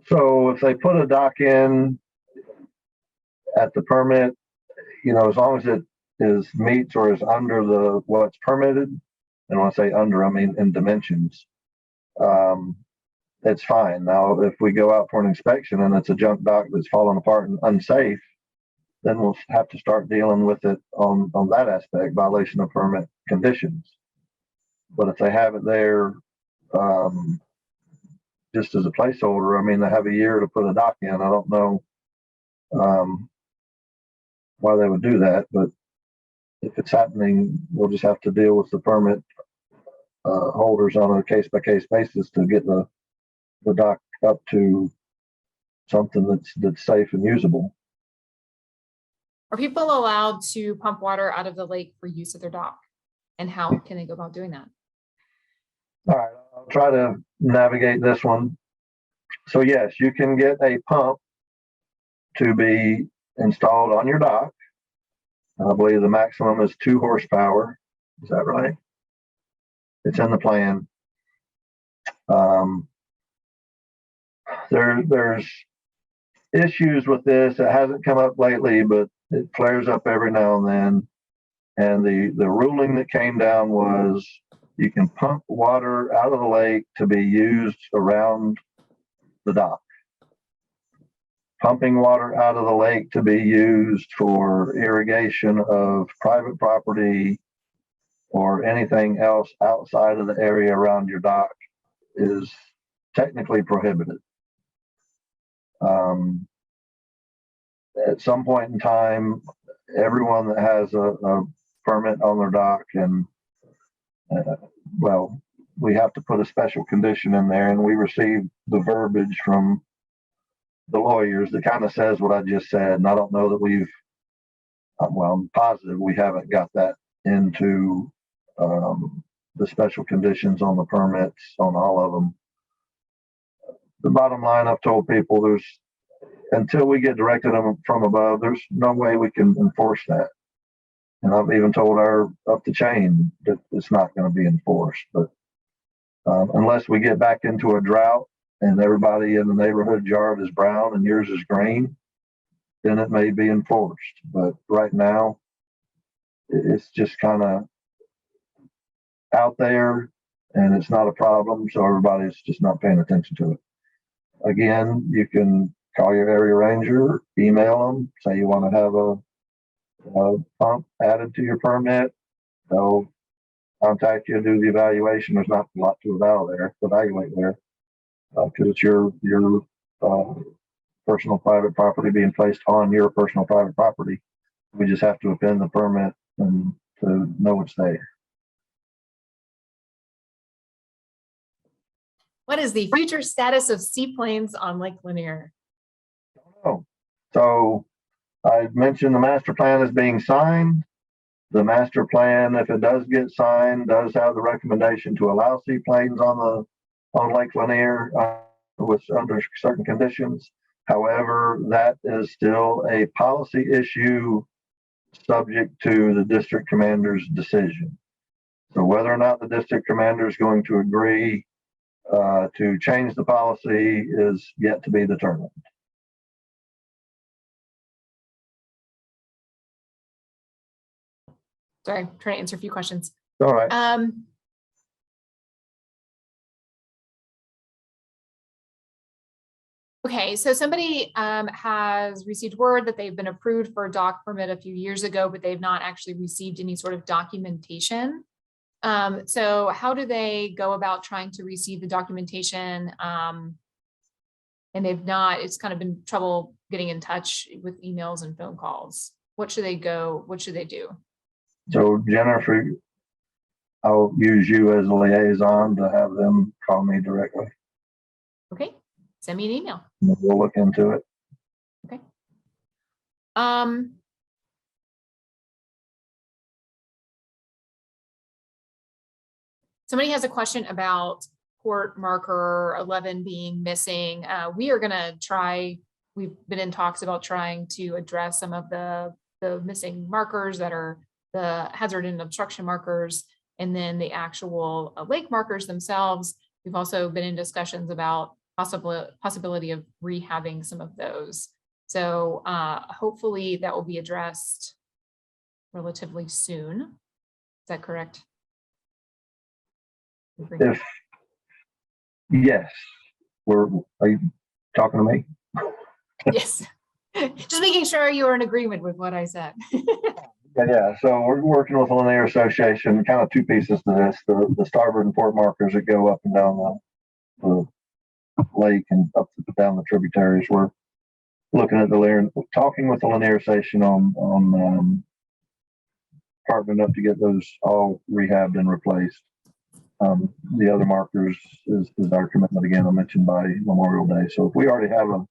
Speaker 2: So if they put a dock in at the permit, as long as it meets or is under what's permitted, and when I say under, I mean in dimensions, it's fine. Now, if we go out for an inspection and it's a junk dock that's falling apart and unsafe, then we'll have to start dealing with it on that aspect, violation of permit conditions. But if they have it there just as a placeholder, I mean, they have a year to put a dock in. I don't know why they would do that, but if it's happening, we'll just have to deal with the permit holders on a case-by-case basis to get the dock up to something that's safe and usable.
Speaker 1: Are people allowed to pump water out of the lake for use of their dock? And how can they go about doing that?
Speaker 2: All right, I'll try to navigate this one. So yes, you can get a pump to be installed on your dock. I believe the maximum is 2 horsepower. Is that right? It's in the plan. There's issues with this. It hasn't come up lately, but it flares up every now and then. And the ruling that came down was you can pump water out of the lake to be used around the dock. Pumping water out of the lake to be used for irrigation of private property or anything else outside of the area around your dock is technically prohibited. At some point in time, everyone that has a permit on their dock and well, we have to put a special condition in there, and we received the verbiage from the lawyers that kind of says what I just said. And I don't know that we've, well, I'm positive we haven't got that into the special conditions on the permits on all of them. The bottom line, I've told people there's, until we get directed from above, there's no way we can enforce that. And I've even told our up the chain that it's not going to be enforced. But unless we get back into a drought and everybody in the neighborhood yard is brown and yours is green, then it may be enforced. But right now, it's just kind of out there and it's not a problem. So everybody's just not paying attention to it. Again, you can call your area ranger, email them, say you want to have a pump added to your permit. They'll contact you, do the evaluation. There's not a lot to evaluate there because it's your personal private property being placed on your personal private property. We just have to append the permit and to know it's there.
Speaker 1: What is the future status of seaplanes on Lake Lanier?
Speaker 2: Oh, so I mentioned the master plan is being signed. The master plan, if it does get signed, does have the recommendation to allow seaplanes on Lake Lanier with under certain conditions. However, that is still a policy issue subject to the district commander's decision. So whether or not the district commander is going to agree to change the policy is yet to be determined.
Speaker 1: Sorry, I'm trying to answer a few questions.
Speaker 2: All right.
Speaker 1: Okay, so somebody has received word that they've been approved for a dock permit a few years ago, but they've not actually received any sort of documentation. So how do they go about trying to receive the documentation? And they've not, it's kind of been trouble getting in touch with emails and phone calls. What should they do?
Speaker 2: So Jennifer, I'll use you as a liaison to have them call me directly.
Speaker 1: Okay, send me an email.
Speaker 2: We'll look into it.
Speaker 1: Okay. Somebody has a question about port marker 11 being missing. We are going to try, we've been in talks about trying to address some of the missing markers that are the hazard and obstruction markers, and then the actual lake markers themselves. We've also been in discussions about possibility of rehabbing some of those. So hopefully that will be addressed relatively soon. Is that correct?
Speaker 2: Yes. Are you talking to me?
Speaker 1: Yes. Just making sure you are in agreement with what I said.
Speaker 2: Yeah, so we're working with the Lanier Association, kind of two pieces to this, the starboard and port markers that go up and down the lake and up and down the tributaries. We're looking at talking with the Lanier Association on partnering up to get those all rehabbed and replaced. The other markers is our commitment, again, I mentioned by Memorial Day. So if we already have a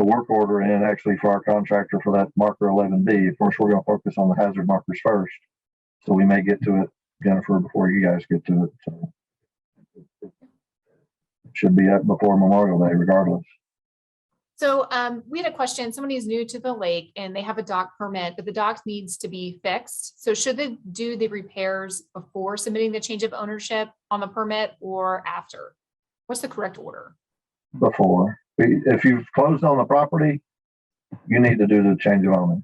Speaker 2: work order in actually for our contractor for that marker 11B, of course, we're going to focus on the hazard markers first. So we may get to it, Jennifer, before you guys get to it. So should be up before Memorial Day regardless.
Speaker 1: So we had a question. Somebody's new to the lake and they have a dock permit, but the dock needs to be fixed. So should they do the repairs before submitting the change of ownership on the permit or after? What's the correct order?
Speaker 2: Before. If you've closed on the property, you need to do the change of owner.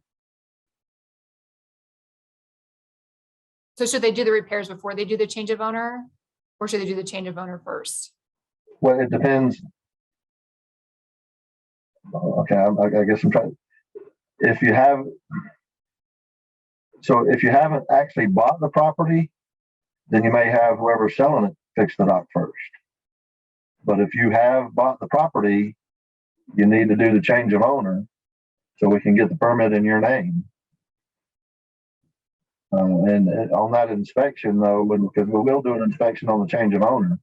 Speaker 1: So should they do the repairs before they do the change of owner? Or should they do the change of owner first?
Speaker 2: Well, it depends. Okay, I guess I'm trying. If you haven't actually bought the property, then you may have whoever's selling it fix the dock first. But if you have bought the property, you need to do the change of owner so we can get the permit in your name. And on that inspection, though, because we will do an inspection on the change of owner.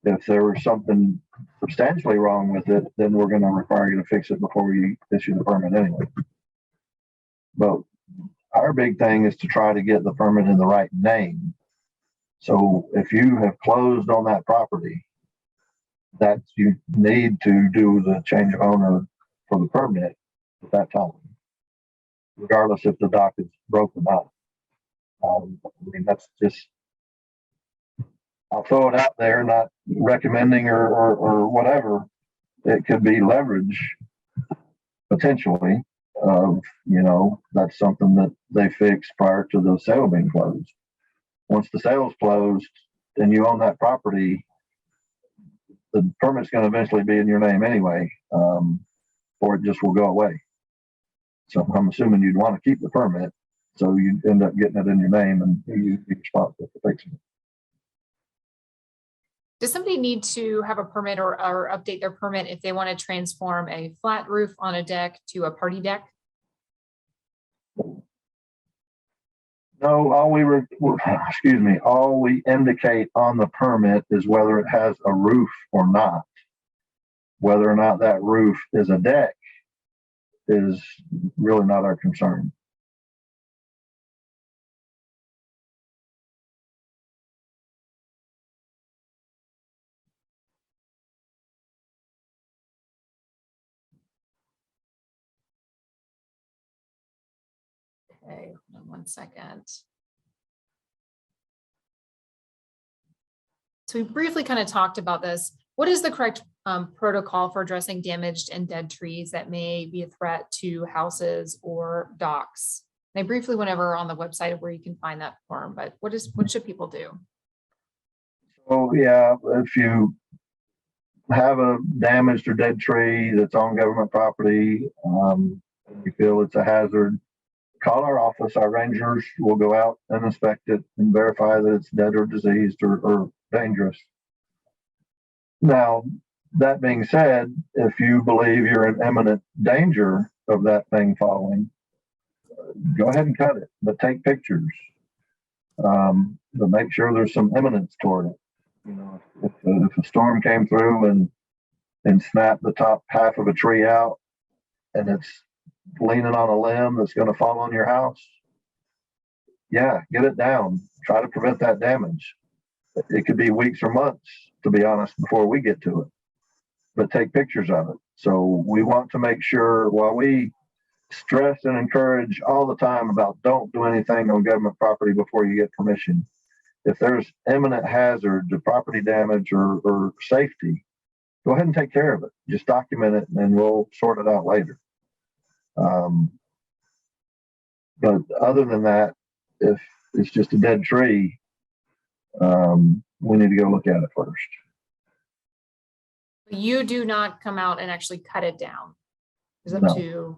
Speaker 2: If there was something substantially wrong with it, then we're going to require you to fix it before we issue the permit anyway. But our big thing is to try to get the permit in the right name. So if you have closed on that property, that you need to do the change of owner for the permit at that time, regardless if the dock is broken up. I mean, that's just, I'll throw it out there, not recommending or whatever. It could be leverage potentially of, that's something that they fix prior to the sale being closed. Once the sale's closed and you own that property, the permit's going to eventually be in your name anyway, or it just will go away. So I'm assuming you'd want to keep the permit, so you end up getting it in your name and you'd be responsible for fixing it.
Speaker 1: Does somebody need to have a permit or update their permit if they want to transform a flat roof on a deck to a party deck?
Speaker 2: No, all we indicate on the permit is whether it has a roof or not. Whether or not that roof is a deck is really not our concern.
Speaker 1: Okay, hold on 1 second. So we briefly kind of talked about this. What is the correct protocol for addressing damaged and dead trees that may be a threat to houses or docks? And I briefly went over on the website of where you can find that form, but what should people do?
Speaker 2: So yeah, if you have a damaged or dead tree that's on government property, you feel it's a hazard, call our office. Our rangers will go out and inspect it and verify that it's dead or diseased or dangerous. Now, that being said, if you believe you're in imminent danger of that thing falling, go ahead and cut it, but take pictures. But make sure there's some imminence toward it. If a storm came through and snapped the top half of a tree out and it's leaning on a limb that's going to fall on your house, yeah, get it down. Try to prevent that damage. It could be weeks or months, to be honest, before we get to it, but take pictures of it. So we want to make sure, while we stress and encourage all the time about don't do anything on government property before you get permission, if there's imminent hazard to property damage or safety, go ahead and take care of it. Just document it and we'll sort it out later. But other than that, if it's just a dead tree, we need to go look at it first.
Speaker 1: You do not come out and actually cut it down. It's up
Speaker 2: No.
Speaker 1: to.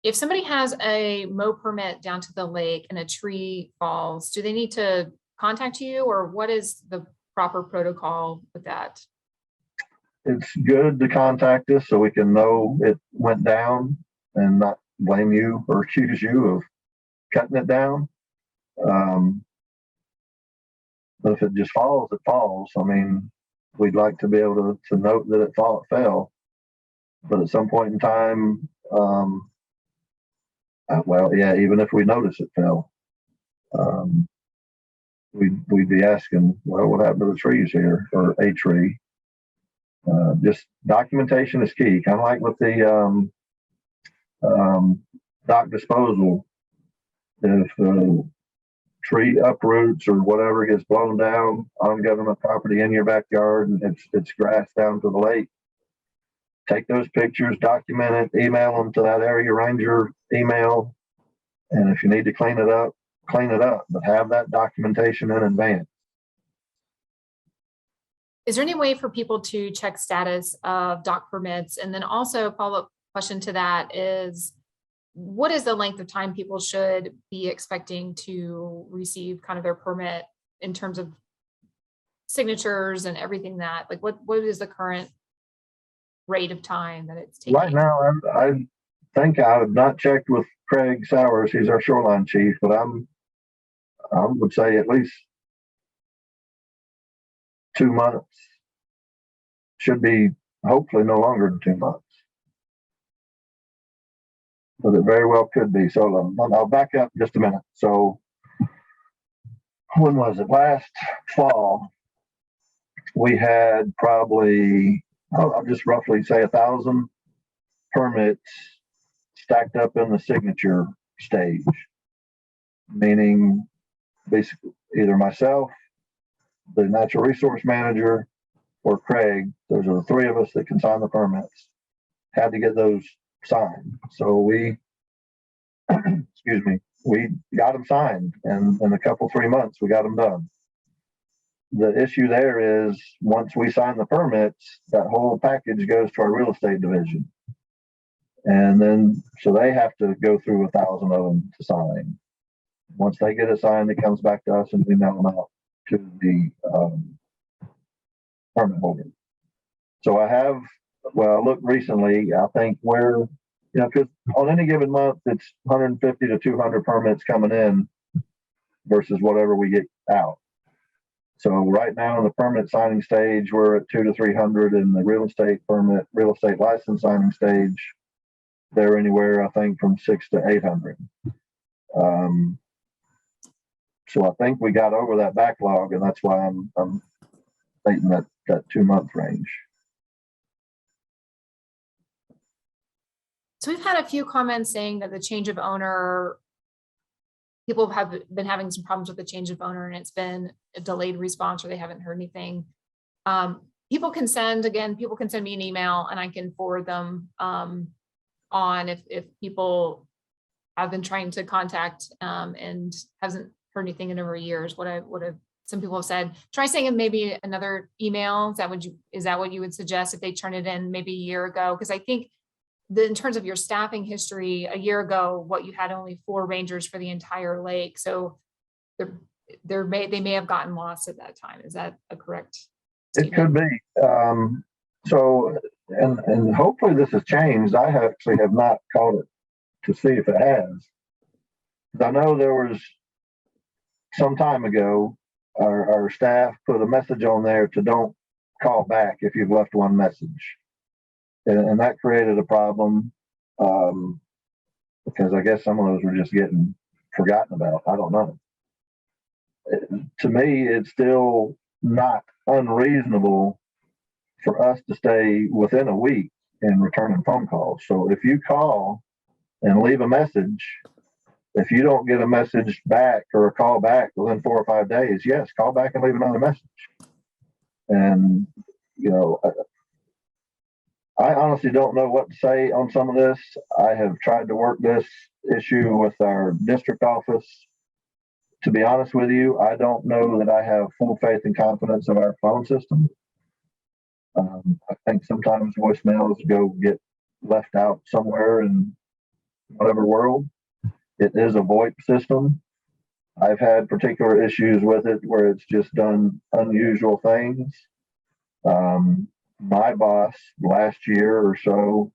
Speaker 1: If somebody has a mow permit down to the lake and a tree falls, do they need to contact you, or what is the proper protocol with that?
Speaker 2: It's good to contact us so we can know it went down and not blame you or accuse you of cutting it down. But if it just falls, it falls. I mean, we'd like to be able to note that it fell. But at some point in time, well, yeah, even if we notice it fell, we'd be asking, well, what happened to the trees here, or a tree? Just documentation is key. Kind of like with the dock disposal. If tree uproots or whatever gets blown down on government property in your backyard and it's grass down to the lake, take those pictures, document it, email them to that area ranger email, and if you need to clean it up, but have that documentation in advance.
Speaker 1: Is there any way for people to check status of dock permits? And then also follow-up question to that is, what is the length of time people should be expecting to receive kind of their permit in terms of signatures and everything that, like, what is the current rate of time that it's taking?
Speaker 2: Right now, I think I have not checked with Craig Sowers. He's our shoreline chief, but I would say at least 2 months. Should be hopefully no longer than 2 months. But it very well could be. So I'll back up just a minute. So when was it? Last fall, we had probably, I'll just roughly say 1,000 permits stacked up in the signature stage, meaning basically either myself, the natural resource manager, or Craig. Those are the three of us that can sign the permits. Had to get those signed. So we, excuse me, we got them signed, and in a couple, 3 months, we got them done. The issue there is once we sign the permits, that whole package goes to our real estate division. And then, so they have to go through 1,000 of them to sign. Once they get it signed, it comes back to us and we mail them out to the permit holder. So I have, well, I looked recently, I think where, because on any given month, it's 150 to 200 permits coming in versus whatever we get out. So right now in the permit signing stage, we're at 200 to 300. In the real estate license signing stage, they're anywhere, I think, from 600 to 800. So I think we got over that backlog, and that's why I'm stating that 2 month range.
Speaker 1: So we've had a few comments saying that the change of owner, people have been having some problems with the change of owner and it's been a delayed response or they haven't heard anything. People can send me an email and I can forward them on if people have been trying to contact and hasn't heard anything in over years. Some people have said, try sending maybe another email. Is that what you would suggest if they turn it in maybe a year ago? Because I think in terms of your staffing history, a year ago, you had only 4 rangers for the entire lake. So they may have gotten lost at that time. Is that a correct statement?
Speaker 2: It could be. So, and hopefully this has changed. I actually have not called it to see if it has. I know there was some time ago, our staff put a message on there to don't call back if you've left one message. And that created a problem because I guess some of those were just getting forgotten about. I don't know. To me, it's still not unreasonable for us to stay within a week in returning phone calls. So if you call and leave a message, if you don't get a message back or a call back within 4 or 5 days, yes, call back and leave another message. And, I honestly don't know what to say on some of this. I have tried to work this issue with our district office. To be honest with you, I don't know that I have full faith and confidence of our phone system. I think sometimes voicemails get left out somewhere in whatever world. It is a VoIP system. I've had particular issues with it where it's just done unusual things. My boss last year or so,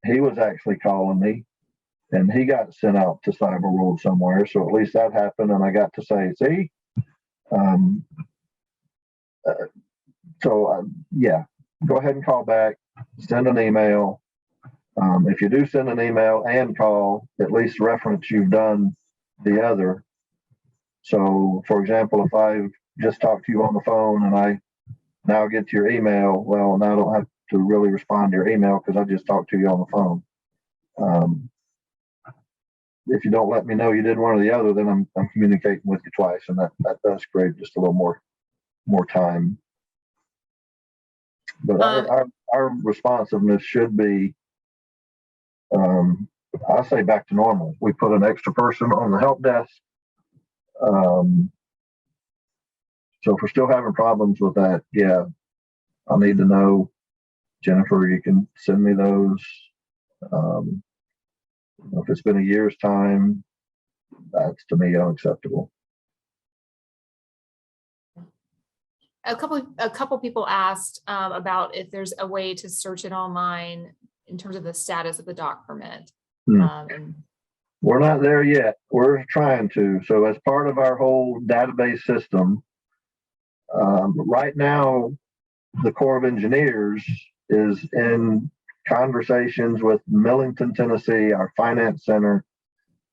Speaker 2: he was actually calling me and he got sent out to Cyber World somewhere. So at least that happened. And I got to say, see, yeah, go ahead and call back, send an email. If you do send an email and call, at least reference you've done the other. So for example, if I just talked to you on the phone and I now get to your email, well, now I don't have to really respond to your email because I just talked to you on the phone. If you don't let me know you did one or the other, then I'm communicating with you twice, and that does create just a little more time. But our responsiveness should be, I say, back to normal. We put an extra person on the help desk. So if we're still having problems with that, yeah, I'll need to know. Jennifer, you can send me those. If it's been a year's time, that's to me unacceptable.
Speaker 1: A couple people asked about if there's a way to search it online in terms of the status of the dock permit.
Speaker 2: We're not there yet. We're trying to. So as part of our whole database system, right now, the Corps of Engineers is in conversations with Millington, Tennessee, our finance center,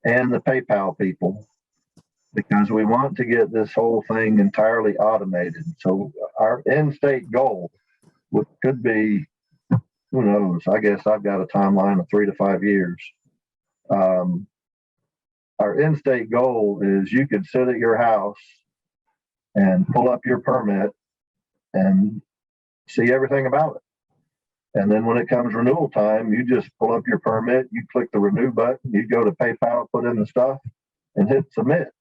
Speaker 2: and the PayPal people, because we want to get this whole thing entirely automated. So our end state goal could be, who knows, I guess I've got a timeline of 3 to 5 years. Our end state goal is you could sit at your house and pull up your permit and see everything about it. And then when it comes renewal time, you just pull up your permit, you click the renew button, you go to PayPal, put in the stuff, and hit submit,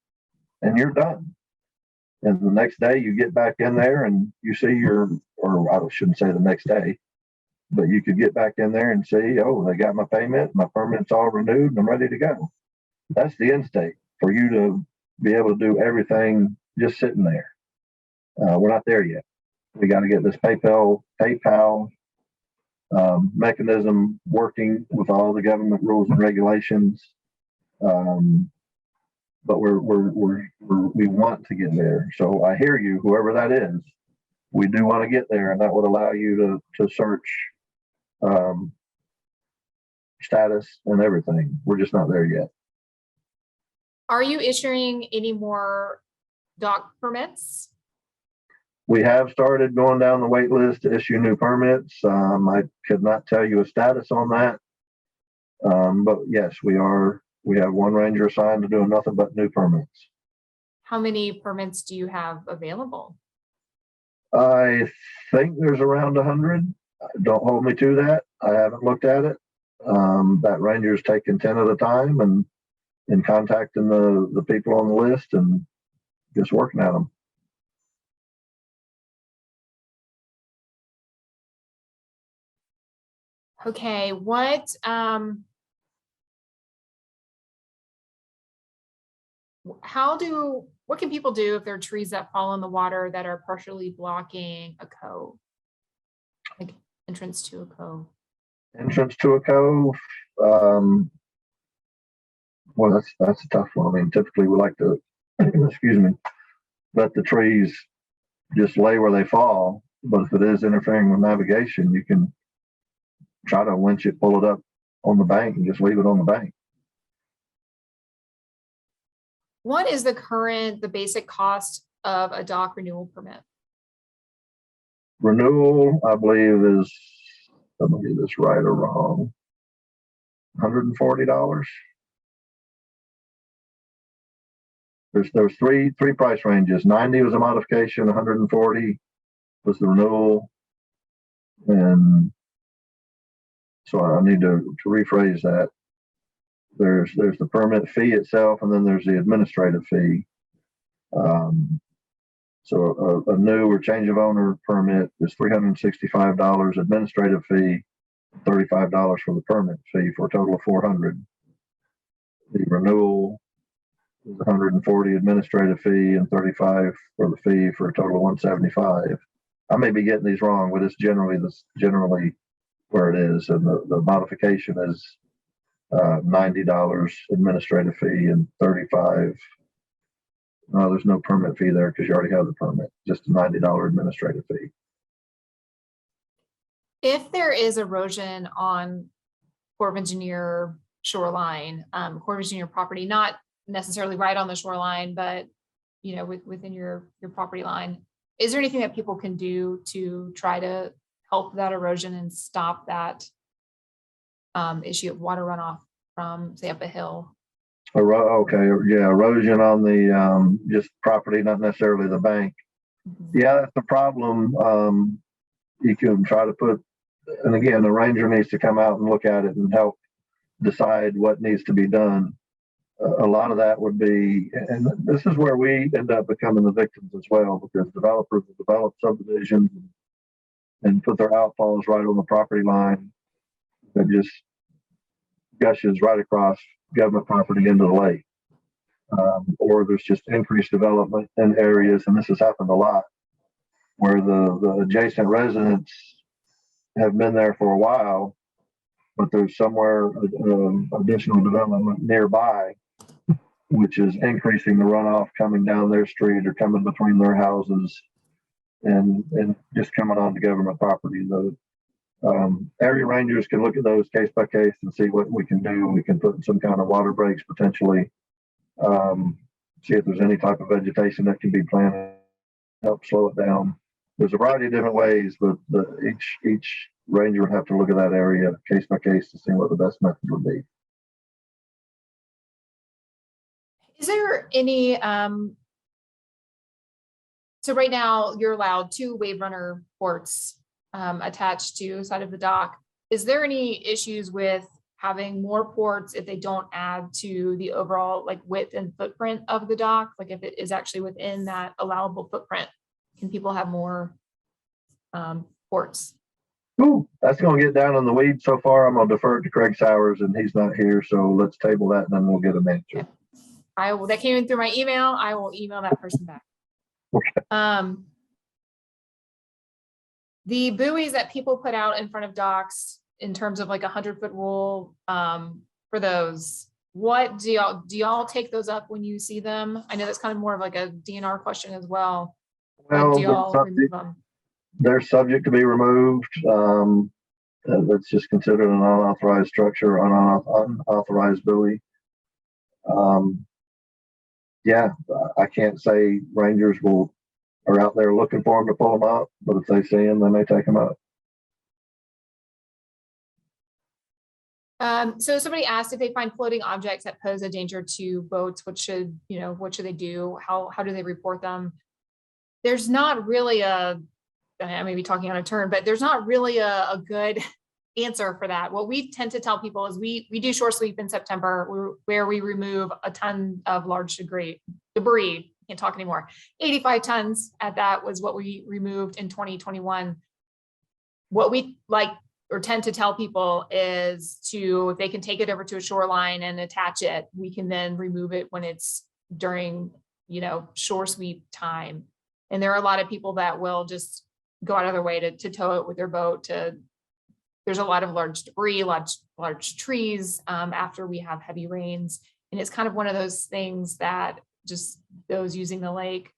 Speaker 2: and you're done. And the next day you get back in there and you see or I shouldn't say the next day, but you could get back in there and see, oh, they got my payment, my permit's all renewed, and I'm ready to go. That's the end state, for you to be able to do everything just sitting there. We're not there yet. We got to get this PayPal mechanism working with all the government rules and regulations. But we want to get there. So I hear you, whoever that is. We do want to get there, and that would allow you to search status and everything. We're just not there yet.
Speaker 1: Are you issuing any more dock permits?
Speaker 2: We have started going down the wait list to issue new permits. I could not tell you a status on that. But yes, we are. We have one ranger assigned to doing nothing but new permits.
Speaker 1: How many permits do you have available?
Speaker 2: I think there's around 100. Don't hold me to that. I haven't looked at it. That ranger's taking 10 at a time and contacting the people on the list and just working at them.
Speaker 1: Okay, what can people do if there are trees that fall in the water that are partially blocking a cove, like entrance to a cove?
Speaker 2: Entrance to a cove. Well, that's a tough one. I mean, typically we like to, excuse me, let the trees just lay where they fall. But if it is interfering with navigation, you can try to winch it, pull it up on the bank, and just leave it on the bank.
Speaker 1: What is the basic cost of a dock renewal permit?
Speaker 2: Renewal, I believe, is, let me get this right or wrong, $140. There's three price ranges. 90 was a modification, 140 was the renewal, and so I need to rephrase that. There's the permit fee itself, and then there's the administrative fee. So a new or change of owner permit is $365 administrative fee, $35 for the permit fee, for a total of $400. The renewal is $140 administrative fee and $35 for the fee, for a total of $175. I may be getting these wrong, but it's generally where it is, and the modification is $90 administrative fee and $35. No, there's no permit fee there because you already have the permit. Just a $90 administrative fee.
Speaker 1: If there is erosion on Corps of Engineer shoreline, Corps of Engineer property, not necessarily right on the shoreline, but within your property line. Is there anything that people can do to try to help that erosion and stop that issue of water runoff from, say, up a hill?
Speaker 2: Okay, yeah, erosion on the just property, not necessarily the bank. Yeah, that's the problem. You can try to put, and again, the ranger needs to come out and look at it and help decide what needs to be done. A lot of that would be, and this is where we end up becoming the victims as well, because developers will develop subdivisions and put their outfalls right on the property line that just gushes right across government property into the lake. Or there's just increased development in areas, and this has happened a lot, where the adjacent residents have been there for a while, but there's somewhere additional development nearby, which is increasing the runoff coming down their street or coming between their houses and just coming onto government property. The area rangers can look at those case by case and see what we can do. We can put some kind of water breaks potentially, see if there's any type of vegetation that can be planted, help slow it down. There's a variety of different ways, but each ranger would have to look at that area case by case to see what the best method would be.
Speaker 1: Is there any, so right now you're allowed 2 wave runner ports attached to the side of the dock. Is there any issues with having more ports if they don't add to the overall like width and footprint of the dock? Like if it is actually within that allowable footprint, can people have more ports?
Speaker 2: Ooh, that's going to get down in the weeds so far. I'm going to defer it to Craig Sowers, and he's not here, so let's table that and then we'll get an answer.
Speaker 1: Okay. That came in through my email. I will email that person back.
Speaker 2: Okay.
Speaker 1: The buoys that people put out in front of docks in terms of like 100-foot rule for those, what do y'all take those up when you see them? I know that's kind of more of like a DNR question as well.
Speaker 2: Well,
Speaker 1: do y'all remove them?
Speaker 2: They're subject to be removed. That's just considered an unauthorized structure, unauthorized buoy. Yeah, I can't say rangers are out there looking for them to pull them up, but if they see them, they may take them up.
Speaker 1: So somebody asked if they find floating objects that pose a danger to boats, what should they do? How do they report them? There's not really I may be talking on a turn, but there's not really a good answer for that. What we tend to tell people is we do shore sweep in September where we remove a ton of large debris. Can't talk anymore. 85 tons at that was what we removed in 2021. What we like or tend to tell people is if they can take it over to a shoreline and attach it, we can then remove it when it's during, shore sweep time. And there are a lot of people that will just go out of their way to tow it with their boat. There's a lot of large debris, large trees after we have heavy rains. And it's kind of one of those things that just those using the lake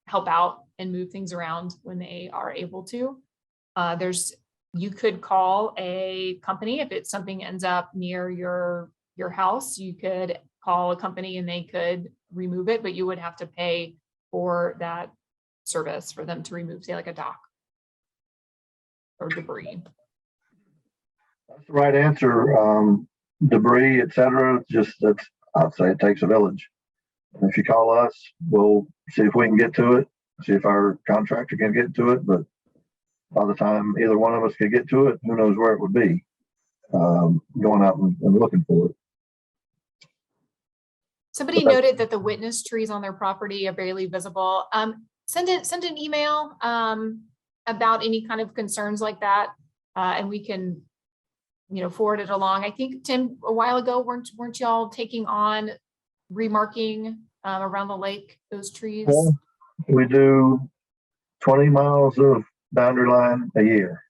Speaker 1: help out and move things around when they are able to. You could call a company if it's something ends up near your house. You could call a company and they could remove it, but you would have to pay for that service for them to remove, say, like a dock or debris.
Speaker 2: That's the right answer. Debris, etc. I'd say it takes a village. And if you call us, we'll see if we can get to it, see if our contractor can get to it. But by the time either one of us could get to it, who knows where it would be, going out and looking for it.
Speaker 1: Somebody noted that the witness trees on their property are barely visible. Send an email about any kind of concerns like that, and we can, forward it along. I think, Tim, a while ago, weren't y'all taking on remarking around the lake those trees?
Speaker 2: Well, we do 20 miles of boundary line a year.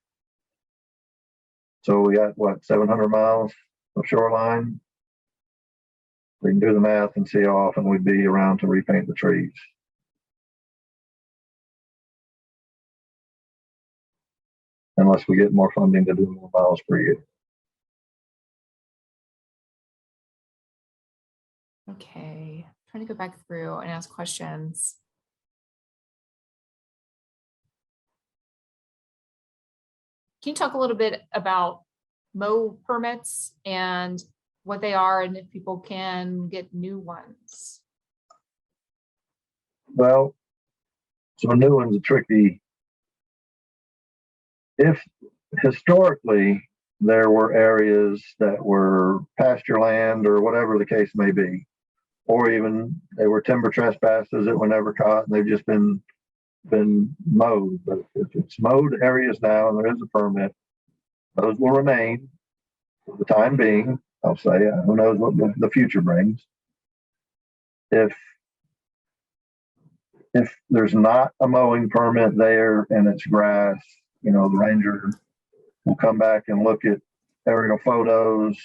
Speaker 2: So we got 700 miles of shoreline. We can do the math and see how often we'd be around to repaint the trees. Unless we get more funding to do more miles per year.
Speaker 1: Okay, trying to go back through and ask questions. Can you talk a little bit about mow permits and what they are and if people can get new ones?
Speaker 2: Well, so a new one's a tricky. If historically there were areas that were pasture land or whatever the case may be, or even they were timber trespasses that were never caught and they've just been mowed. But if it's mowed areas now and there is a permit, those will remain for the time being. I'll say, who knows what the future brings. If there's not a mowing permit there and it's grass, the ranger will come back and look at aerial photos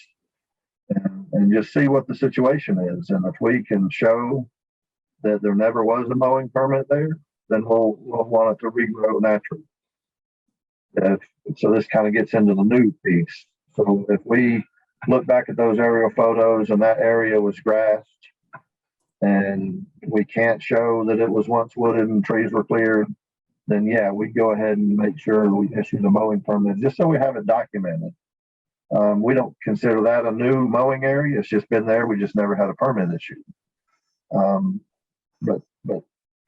Speaker 2: and just see what the situation is. And if we can show that there never was a mowing permit there, then we'll want it to regrow naturally. So this kind of gets into the new piece. So if we look back at those aerial photos and that area was grassed and we can't show that it was once wooded and trees were cleared, then yeah, we go ahead and make sure we issue the mowing permit just so we have it documented. We don't consider that a new mowing area. It's just been there. We just never had a permit issued. But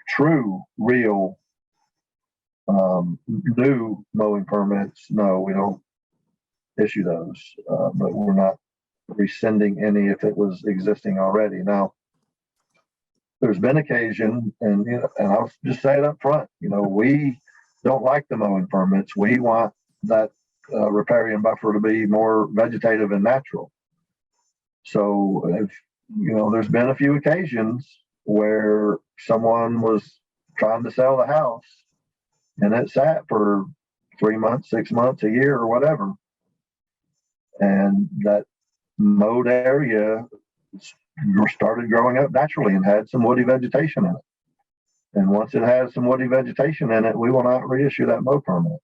Speaker 2: true, real new mowing permits, no, we don't issue those. But we're not rescinding any if it was existing already. Now, there's been occasion, and I'll just say it up front. We don't like the mowing permits. We want that riparian buffer to be more vegetative and natural. So if there's been a few occasions where someone was trying to sell the house and it sat for 3 months, 6 months, a year, or whatever, and that mowed area started growing up naturally and had some woody vegetation in it. And once it has some woody vegetation in it, we will not reissue that mow permit.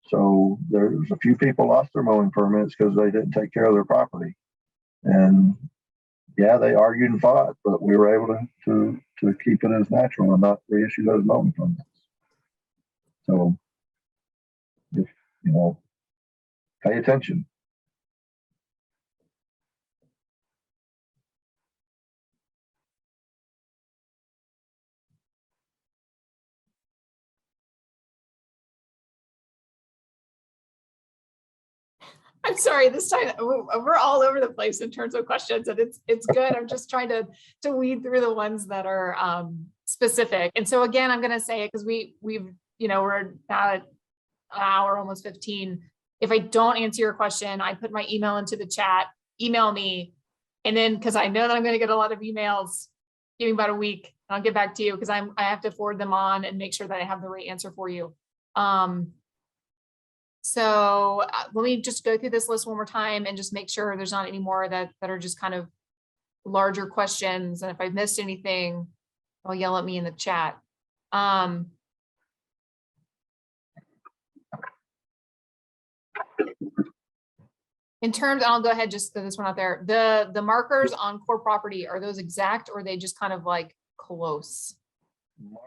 Speaker 2: So there's a few people lost their mowing permits because they didn't take care of their property. And yeah, they argued and fought, but we were able to keep it as natural and not reissue those mowing permits. So if pay attention.
Speaker 1: I'm sorry, this time we're all over the place in terms of questions, and it's good. I'm just trying to weed through the ones that are specific. And so again, I'm going to say it because we're now at an hour, almost 15. If I don't answer your question, I put my email into the chat. Email me, and then because I know that I'm going to get a lot of emails, give me about a week. I'll get back to you because I have to forward them on and make sure that I have the right answer for you. So let me just go through this list one more time and just make sure there's not any more that are just kind of larger questions. And if I missed anything, I'll yell at me in the chat. In terms, I'll go ahead, just throw this one out there. The markers on core property, are those exact or are they just kind of like close?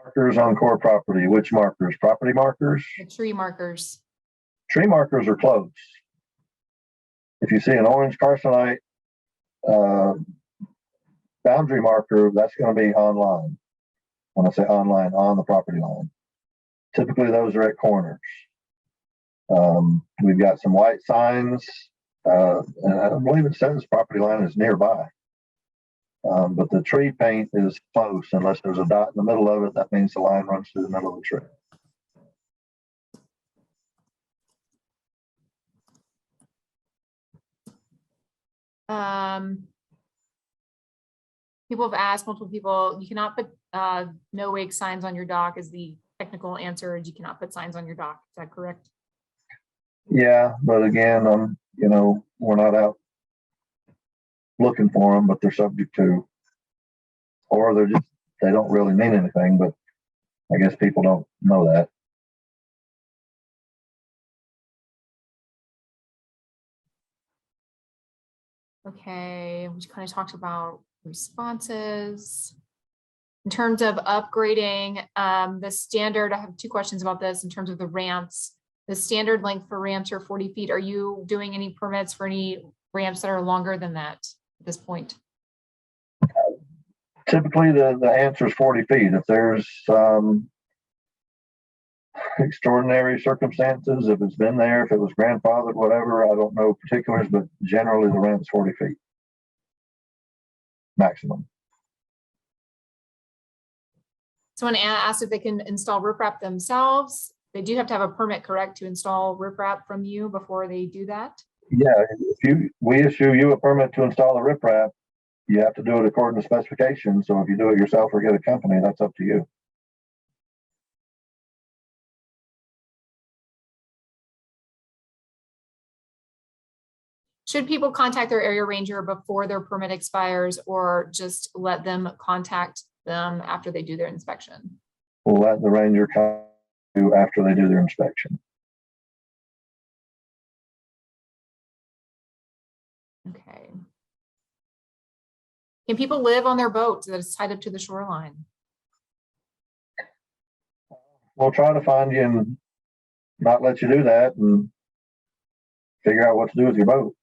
Speaker 2: Markers on core property, which markers? Property markers?
Speaker 1: The tree markers.
Speaker 2: Tree markers are close. If you see an orange carcinite boundary marker, that's going to be on line. When I say on line, on the property line. Typically, those are at corners. We've got some white signs, and I believe it says property line is nearby. But the tree paint is close. Unless there's a dot in the middle of it, that means the line runs through the middle of the tree.
Speaker 1: People have asked, multiple people, you cannot put no wake signs on your dock is the technical answer. You cannot put signs on your dock. Is that correct?
Speaker 2: Yeah, but again, we're not out looking for them, but they're subject to, or they don't really mean anything, but I guess people don't know that.
Speaker 1: Okay, we kind of talked about responses. In terms of upgrading the standard, I have 2 questions about this in terms of the ramps. The standard length for ramps are 40 feet. Are you doing any permits for any ramps that are longer than that at this point?
Speaker 2: Typically, the answer is 40 feet. If there's extraordinary circumstances, if it's been there, if it was grandfathered, whatever, I don't know particulars, but generally the ramp's 40 feet maximum.
Speaker 1: Someone asked if they can install riprap themselves. They do have to have a permit, correct, to install riprap from you before they do that?
Speaker 2: Yeah, if we issue you a permit to install a riprap, you have to do it according to specifications. So if you do it yourself or get a company, that's up to you.
Speaker 1: Should people contact their area ranger before their permit expires, or just let them contact them after they do their inspection?
Speaker 2: We'll let the ranger come after they do their inspection.
Speaker 1: Okay. Can people live on their boat that is tied up to the shoreline?
Speaker 2: We'll try to find you and not let you do that and figure out what to do with your boat.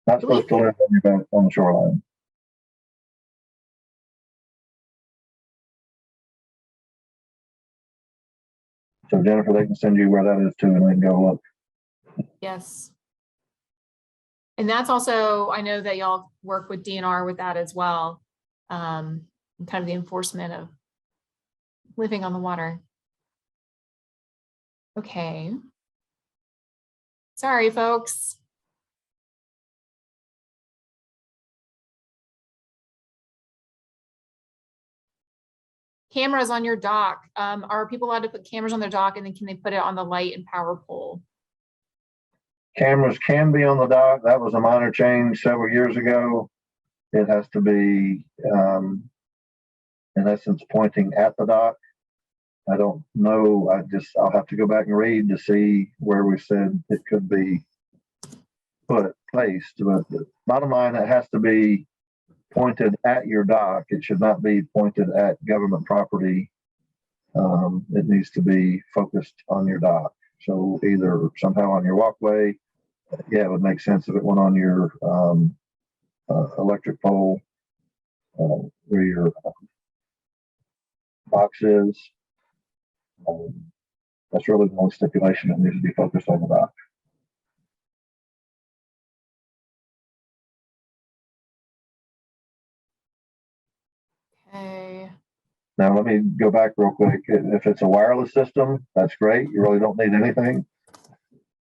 Speaker 2: Not supposed to live on your boat on the shoreline. So Jennifer, they can send you where that is too, and they can go look.
Speaker 1: Yes. And that's also, I know that y'all work with DNR with that as well. And kind of the enforcement of living on the water. Okay. Sorry, folks. Cameras on your dock. Are people allowed to put cameras on their dock, and then can they put it on the light and power pole?
Speaker 2: Cameras can be on the dock. That was a minor change several years ago. It has to be, in essence, pointing at the dock. I don't know. I'll have to go back and read to see where we said it could be placed. But the bottom line, it has to be pointed at your dock. It should not be pointed at government property. It needs to be focused on your dock. So either somehow on your walkway, yeah, it would make sense if it went on your electric pole where your box is. That's really the only stipulation that needs to be focused on the dock.
Speaker 1: Okay.
Speaker 2: Now let me go back real quick. If it's a wireless system, that's great. You really don't need anything.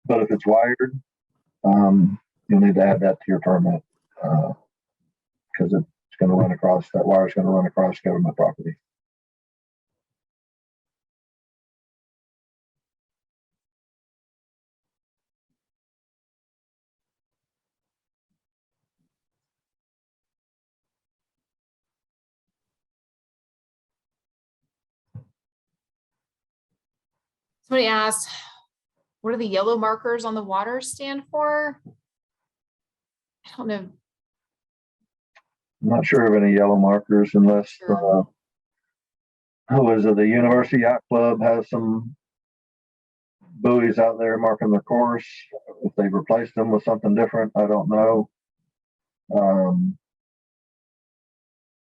Speaker 2: But if it's wired, you'll need to add that to your permit because it's going to run across, that wire is going to run across government property.
Speaker 1: Somebody asked, what do the yellow markers on the water stand for? I don't know.
Speaker 2: I'm not sure of any yellow markers unless the University Yacht Club has some buoys out there marking their course. If they've replaced them with something different, I don't know.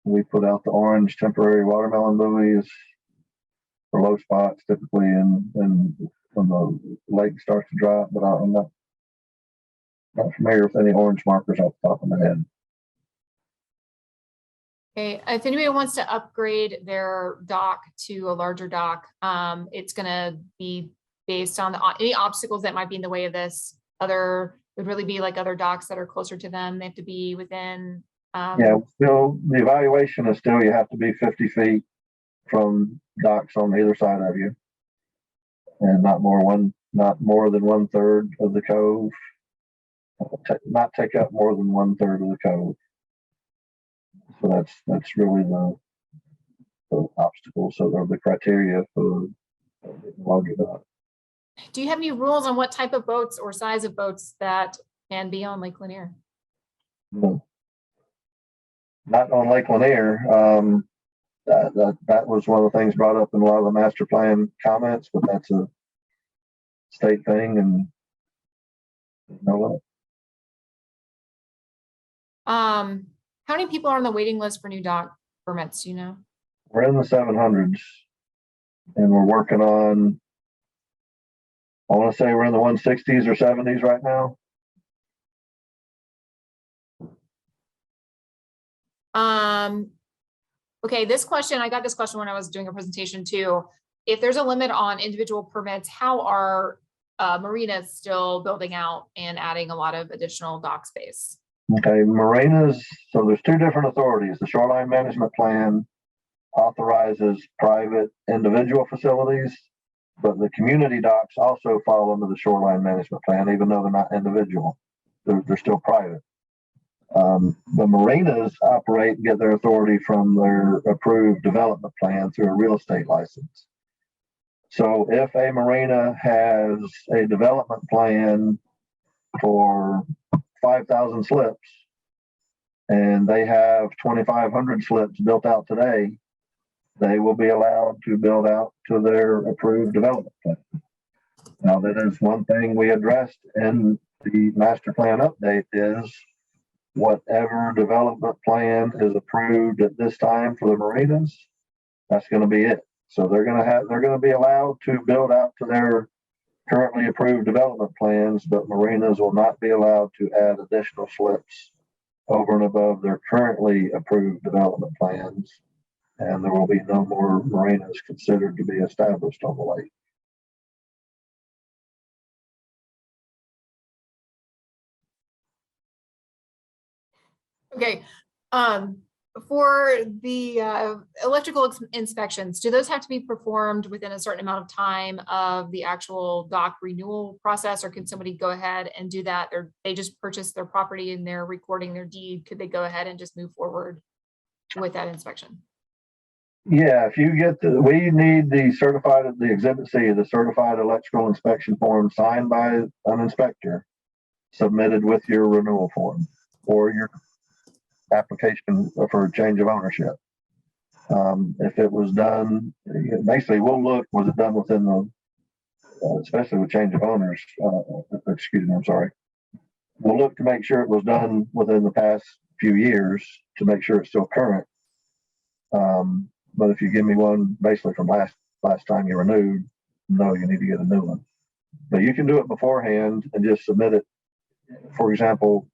Speaker 2: We put out the orange temporary watermelon buoys for low spots, typically in when the lake starts to dry, but I'm not familiar with any orange markers off the top of my head.
Speaker 1: Okay, if anybody wants to upgrade their dock to a larger dock, it's going to be based on any obstacles that might be in the way of this. Would really be like other docks that are closer to them. They have to be within.
Speaker 2: Yeah, still the evaluation is still you have to be 50 feet from docks on either side of you, and not more than 1/3 of the cove. Not take up more than 1/3 of the cove. So that's really the obstacle. So they're the criteria for larger dock.
Speaker 1: Do you have any rules on what type of boats or size of boats that can be on Lake Lanier?
Speaker 2: No. Not on Lake Lanier. That was one of the things brought up in a lot of the master plan comments, but that's a state thing, and you know what?
Speaker 1: How many people are on the waiting list for new dock permits, do you know?
Speaker 2: We're in the 700s, and we're working on, I want to say we're in the 160s or 70s right now.
Speaker 1: Okay, this question, I got this question when I was doing a presentation too. If there's a limit on individual permits, how are marinas still building out and adding a lot of additional dock space?
Speaker 2: Okay, marinas, so there's two different authorities. The Shoreline Management Plan authorizes private individual facilities, but the community docks also fall under the Shoreline Management Plan, even though they're not individual. They're still private. The marinas operate and get their authority from their approved development plan through a real estate license. So if a marina has a development plan for 5,000 slips and they have 2,500 slips built out today, they will be allowed to build out to their approved development plan. Now, that is one thing we addressed in the master plan update is whatever development plan is approved at this time for the marinas, that's going to be it. So they're going to be allowed to build out to their currently approved development plans, but marinas will not be allowed to add additional slips over and above their currently approved development plans. And there will be no more marinas considered to be established on the lake.
Speaker 1: Okay, for the electrical inspections, do those have to be performed within a certain amount of time of the actual dock renewal process, or can somebody go ahead and do that? Or they just purchased their property and they're recording their deed, could they go ahead and just move forward with that inspection?
Speaker 2: Yeah, if you get we need the Exhibit C, the certified electrical inspection form signed by an inspector, submitted with your renewal form or your application for a change of ownership. If it was done, basically we'll look, was it done within the, especially with change of owners, excuse me, I'm sorry. We'll look to make sure it was done within the past few years to make sure it's still current. But if you give me one basically from last time you renewed, no, you need to get a new one. But you can do it beforehand and just submit it. For example,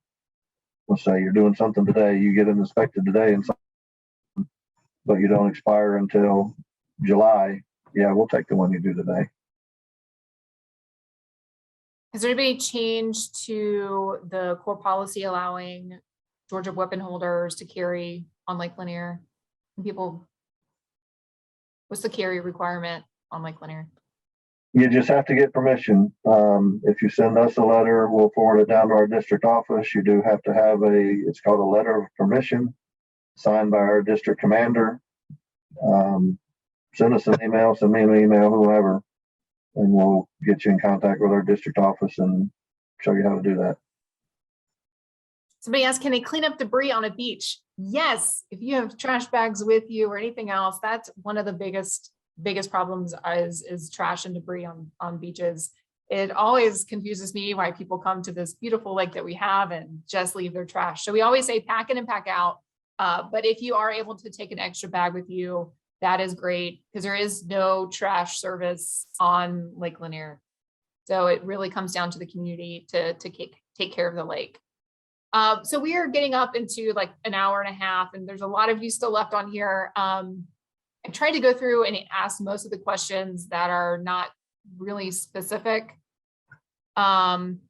Speaker 2: let's say you're doing something today, you get it inspected today, and but you don't expire until July. Yeah, we'll take the one you do today.
Speaker 1: Has there anybody changed to the core policy allowing Georgia weapon holders to carry on Lake Lanier? People, what's the carry requirement on Lake Lanier?
Speaker 2: You just have to get permission. If you send us a letter, we'll forward it down to our district office. You do have to have it's called a letter of permission signed by our district commander. Send us an email, send me an email, whoever, and we'll get you in contact with our district office and show you how to do that.
Speaker 1: Somebody asked, can they clean up debris on a beach? Yes, if you have trash bags with you or anything else, that's one of the biggest problems is trash and debris on beaches. It always confuses me why people come to this beautiful lake that we have and just leave their trash. So we always say pack in and pack out. But if you are able to take an extra bag with you, that is great, because there is no trash service on Lake Lanier. So it really comes down to the community to take care of the lake. So we are getting up into like an hour and a half, and there's a lot of you still left on here. I tried to go through and ask most of the questions that are not really specific. Tim,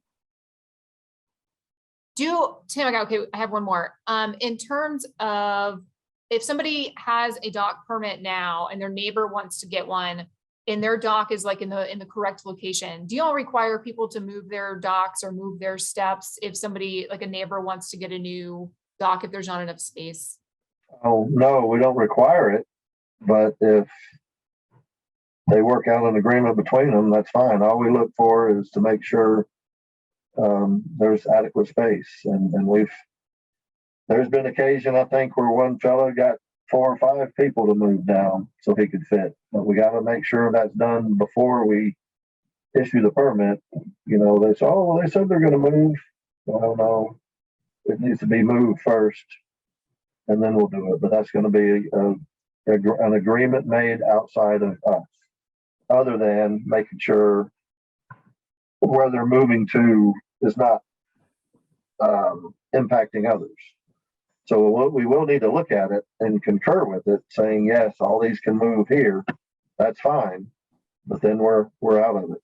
Speaker 1: okay, I have one more. In terms of if somebody has a dock permit now and their neighbor wants to get one and their dock is like in the correct location, do you all require people to move their docks or move their steps if somebody like a neighbor wants to get a new dock if there's not enough space?
Speaker 2: Oh, no, we don't require it. But if they work out an agreement between them, that's fine. All we look for is to make sure there's adequate space. And we've There's been occasion, I think, where one fellow got 4 or 5 people to move down so he could fit. But we got to make sure that's done before we issue the permit. You know, they say, oh, well, they said they're going to move. Well, no, it needs to be moved first, and then we'll do it. But that's going to be an agreement made outside of us, other than making sure where they're moving to is not impacting others. So we will need to look at it and concur with it, saying, yes, all these can move here. That's fine. But then we're out of it.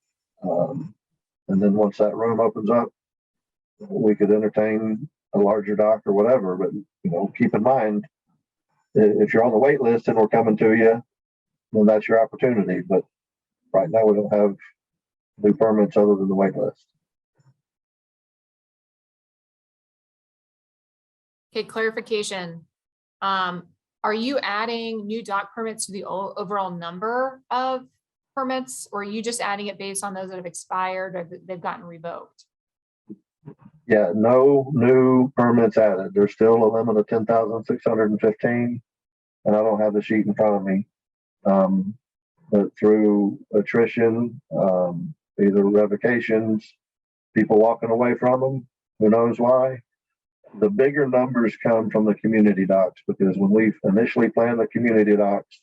Speaker 2: And then once that room opens up, we could entertain a larger dock or whatever. But, you know, keep in mind, if you're on the wait list and we're coming to you, then that's your opportunity. But right now we don't have new permits other than the wait list.
Speaker 1: Okay, clarification. Are you adding new dock permits to the overall number of permits, or are you just adding it based on those that have expired or they've gotten revoked?
Speaker 2: Yeah, no new permits added. There's still a limit of 10,615, and I don't have the sheet in front of me. But through attrition, either revocations, people walking away from them, who knows why. The bigger numbers come from the community docks, because when we initially planned the community docks,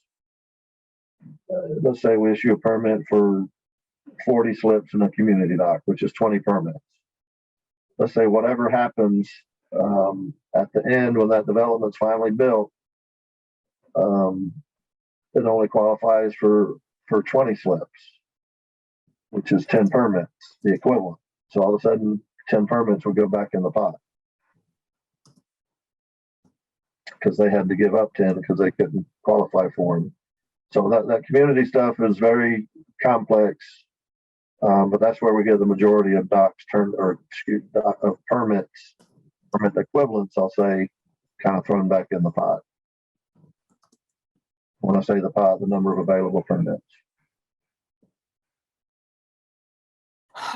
Speaker 2: let's say we issue a permit for 40 slips in a community dock, which is 20 permits. Let's say whatever happens at the end when that development's finally built, it only qualifies for 20 slips, which is 10 permits, the equivalent. So all of a sudden, 10 permits would go back in the pot, because they had to give up 10 because they couldn't qualify for them. So that community stuff is very complex, but that's where we get the majority of docks of permits, permit equivalents, I'll say, kind of thrown back in the pot. When I say the pot, the number of available permits.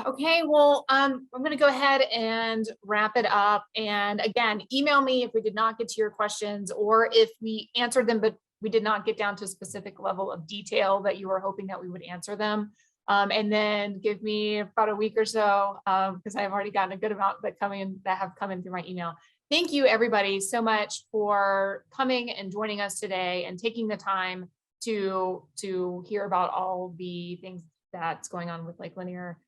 Speaker 1: Okay, well, I'm going to go ahead and wrap it up. And again, email me if we did not get to your questions, or if we answered them, but we did not get down to a specific level of detail that you were hoping that we would answer them. And then give me about a week or so, because I've already gotten a good amount that have come in through my email. Thank you, everybody, so much for coming and joining us today and taking the time to hear about all the things that's going on with Lake Lanier.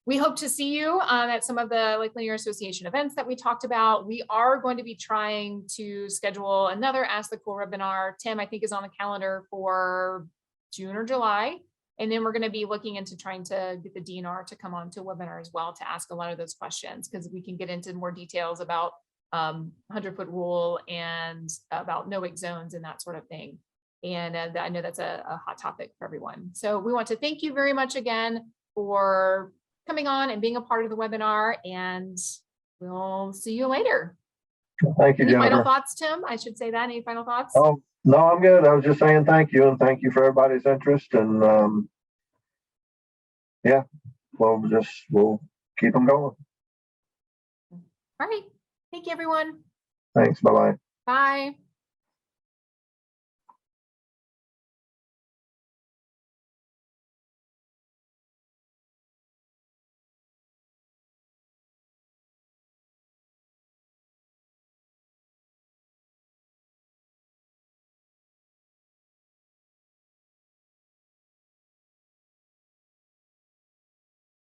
Speaker 1: We hope to see you at some of the Lake Lanier Association events that we talked about. We are going to be trying to schedule another Ask the Cool webinar. Tim, I think, is on the calendar for June or July. And then we're going to be looking into trying to get the DNR to come on to a webinar as well to ask a lot of those questions, because we can get into more details about 100-foot rule and about no-wake zones and that sort of thing. And I know that's a hot topic for everyone. So we want to thank you very much again for coming on and being a part of the webinar, and we'll see you later.
Speaker 2: Thank you,
Speaker 1: Any
Speaker 2: Jennifer.
Speaker 1: final thoughts, Tim? I should say that. Any final thoughts?
Speaker 2: Oh, no, I'm good. I was just saying thank you, and thank you for everybody's interest. And yeah, we'll keep them going.
Speaker 1: All right. Thank you, everyone.
Speaker 2: Thanks. Bye-bye.
Speaker 1: Bye.